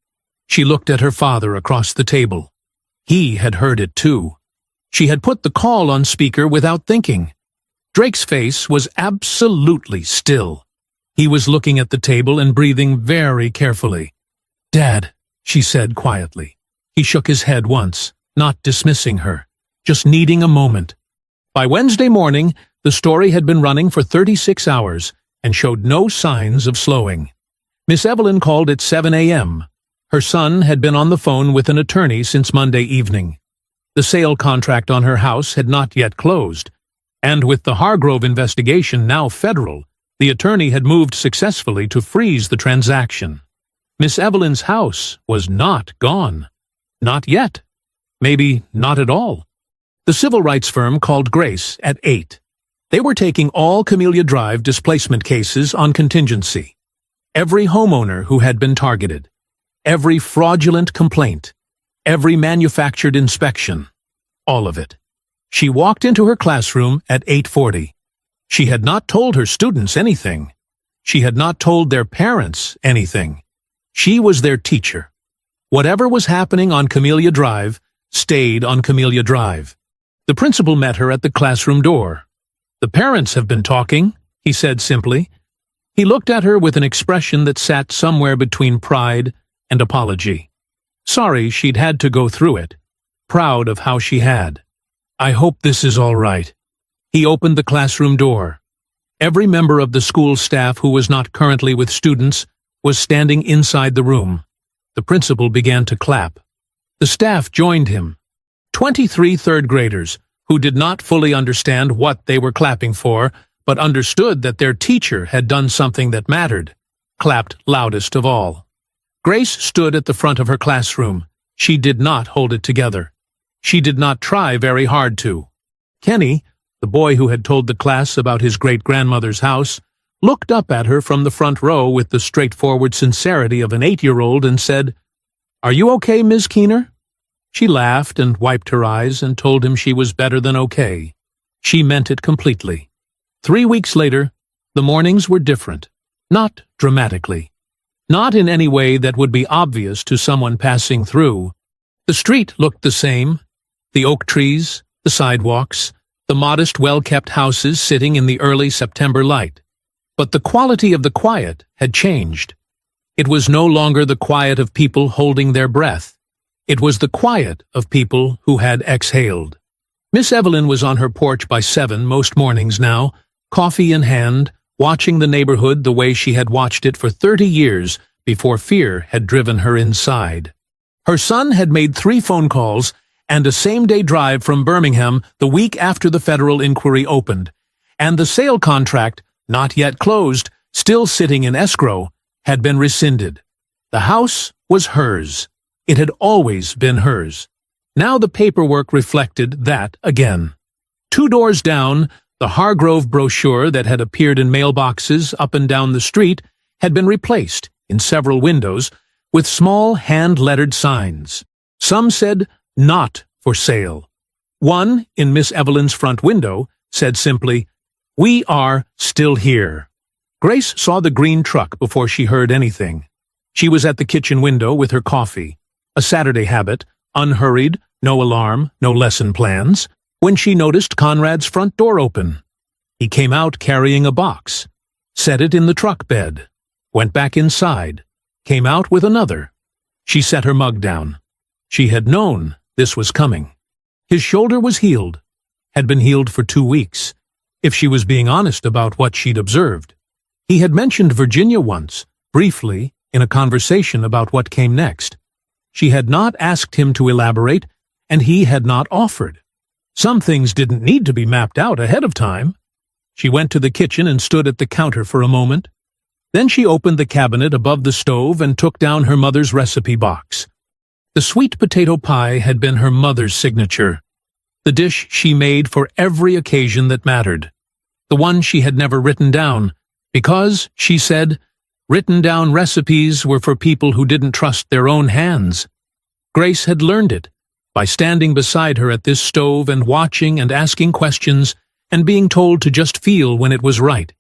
She looked at her father across the table. He had heard it too. She had put the call on speaker without thinking. Drake's face was absolutely still. He was looking at the table and breathing very carefully. "Dad," she said quietly. He shook his head once, not dismissing her, just needing a moment. By Wednesday morning, the story had been running for 36 hours and showed no signs of slowing. Miss Evelyn called at 7 a.m. Her son had been on the phone with an attorney since Monday evening. The sale contract on her house had not yet closed, and with the Hargrove investigation now federal, the attorney had moved successfully to freeze the transaction. Miss Evelyn's house was not gone. Not yet. Maybe not at all. The civil rights firm called Grace at 8. They were taking all Camellia Drive displacement cases on contingency. Every homeowner who had been targeted. Every fraudulent complaint. Every manufactured inspection. All of it. She walked into her classroom at 8:40. She had not told her students anything. She had not told their parents anything. She was their teacher. Whatever was happening on Camellia Drive stayed on Camellia Drive. The principal met her at the classroom door. "The parents have been talking," he said simply. He looked at her with an expression that sat somewhere between pride and apology. Sorry she'd had to go through it. Proud of how she had. "I hope this is all right." He opened the classroom door. Every member of the school staff who was not currently with students was standing inside the room. The principal began to clap. The staff joined him. 23 third graders, who did not fully understand what they were clapping for, but understood that their teacher had done something that mattered, clapped loudest of all. Grace stood at the front of her classroom. She did not hold it together. She did not try very hard to. Kenny, the boy who had told the class about his great-grandmother's house, looked up at her from the front row with the straightforward sincerity of an 8-year-old and said, "Are you okay, Ms. Keener?" She laughed and wiped her eyes and told him she was better than okay. She meant it completely. 3 weeks later, the mornings were different. Not dramatically. Not in any way that would be obvious to someone passing through. The street looked the same. The oak trees, the sidewalks, the modest, well-kept houses sitting in the early September light. But the quality of the quiet had changed. It was no longer the quiet of people holding their breath. It was the quiet of people who had exhaled. Miss Evelyn was on her porch by 7 most mornings now, coffee in hand, watching the neighborhood the way she had watched it for 30 years before fear had driven her inside. Her son had made 3 phone calls and a same-day drive from Birmingham the week after the federal inquiry opened, and the sale contract, not yet closed, still sitting in escrow, had been rescinded. The house was hers. It had always been hers. Now the paperwork reflected that again. 2 doors down, the Hargrove brochure that had appeared in mailboxes up and down the street had been replaced, in several windows, with small hand-lettered signs. Some said, "Not for sale." One, in Miss Evelyn's front window, said simply, "We are still here." Grace saw the green truck before she heard anything. She was at the kitchen window with her coffee, a Saturday habit, unhurried, no alarm, no lesson plans, when she noticed Conrad's front door open. He came out carrying a box, set it in the truck bed, went back inside, came out with another. She set her mug down. She had known this was coming. His shoulder was healed, had been healed for 2 weeks, if she was being honest about what she'd observed. He had mentioned Virginia once, briefly, in a conversation about what came next. She had not asked him to elaborate, and he had not offered. Some things didn't need to be mapped out ahead of time. She went to the kitchen and stood at the counter for a moment. Then she opened the cabinet above the stove and took down her mother's recipe box. The sweet potato pie had been her mother's signature, the dish she made for every occasion that mattered, the one she had never written down, because, she said, written down recipes were for people who didn't trust their own hands. Grace had learned it by standing beside her at this stove and watching and asking questions and being told to just feel when it was right.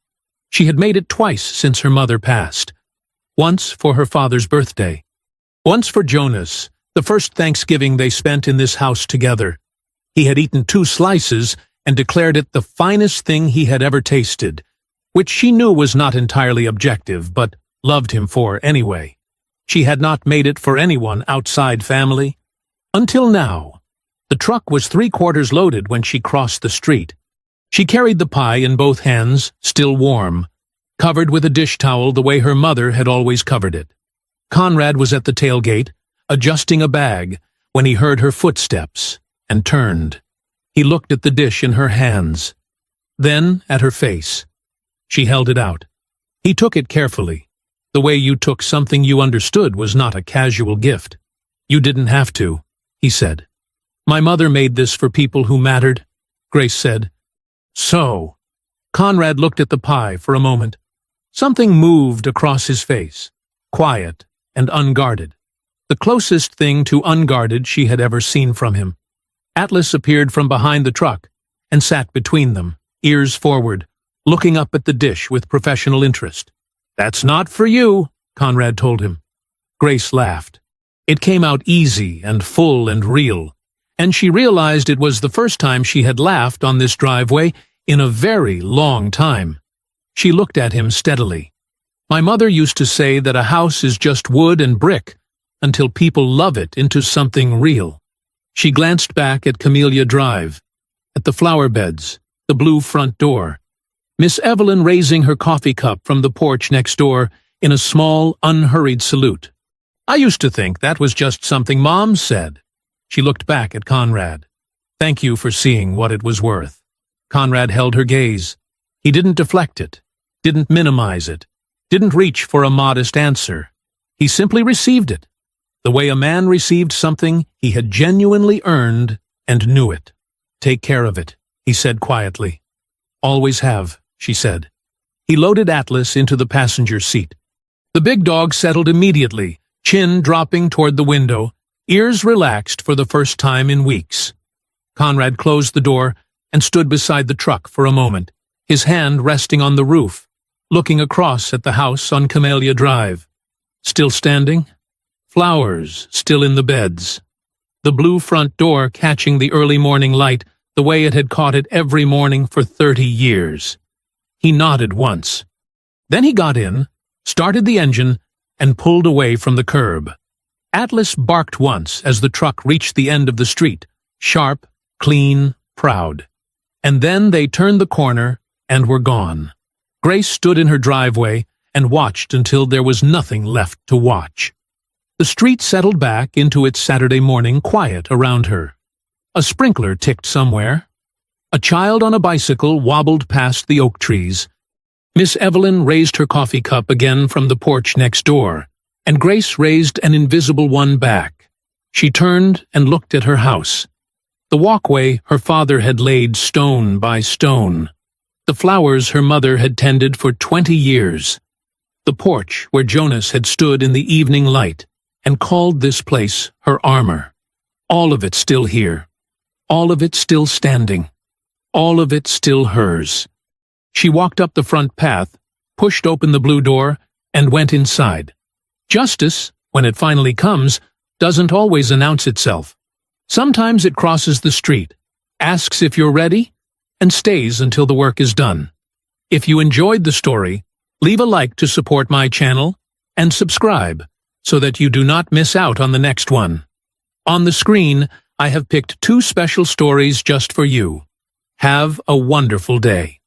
She had made it twice since her mother passed. Once for her father's birthday. Once for Jonas, the first Thanksgiving they spent in this house together. He had eaten 2 slices and declared it the finest thing he had ever tasted, which she knew was not entirely objective, but loved him for anyway. She had not made it for anyone outside family. Until now. The truck was 3/4 loaded when she crossed the street. She carried the pie in both hands, still warm, covered with a dish towel the way her mother had always covered it. Conrad was at the tailgate, adjusting a bag, when he heard her footsteps, and turned. He looked at the dish in her hands, then at her face. She held it out. He took it carefully. The way you took something you understood was not a casual gift. You didn't have to, he said. My mother made this for people who mattered, Grace said. So. Conrad looked at the pie for a moment. Something moved across his face, quiet and unguarded. The closest thing to unguarded she had ever seen from him. Atlas appeared from behind the truck and sat between them, ears forward, looking up at the dish with professional interest. That's not for you, Conrad told him. Grace laughed. It came out easy and full and real, and she realized it was the first time she had laughed on this driveway in a very long time. She looked at him steadily. My mother used to say that a house is just wood and brick until people love it into something real. She glanced back at Camellia Drive, at the flower beds, the blue front door, Miss Evelyn raising her coffee cup from the porch next door in a small, unhurried salute. I used to think that was just something Mom said. She looked back at Conrad. Thank you for seeing what it was worth. Conrad held her gaze. He didn't deflect it, didn't minimize it, didn't reach for a modest answer. He simply received it, the way a man received something he had genuinely earned and knew it. Take care of it, he said quietly. Always have, she said. He loaded Atlas into the passenger seat. The big dog settled immediately, chin dropping toward the window, ears relaxed for the first time in weeks. Conrad closed the door and stood beside the truck for a moment, his hand resting on the roof, looking across at the house on Camellia Drive. Still standing? Flowers still in the beds. The blue front door catching the early morning light the way it had caught it every morning for 30 years. He nodded once. Then he got in, started the engine, and pulled away from the curb. Atlas barked once as the truck reached the end of the street, sharp, clean, proud. And then they turned the corner and were gone. Grace stood in her driveway and watched until there was nothing left to watch. The street settled back into its Saturday morning quiet around her. A sprinkler ticked somewhere. A child on a bicycle wobbled past the oak trees. Miss Evelyn raised her coffee cup again from the porch next door, and Grace raised an invisible one back. She turned and looked at her house. The walkway her father had laid stone by stone. The flowers her mother had tended for 20 years. The porch where Jonas had stood in the evening light and called this place her armor. All of it still here. All of it still standing. All of it still hers. She walked up the front path, pushed open the blue door, and went inside. Justice, when it finally comes, doesn't always announce itself. Sometimes it crosses the street, asks if you're ready, and stays until the work is done. If you enjoyed the story, leave a like to support my channel, and subscribe so that you do not miss out on the next one. On the screen, I have picked 2 special stories just for you. Have a wonderful day.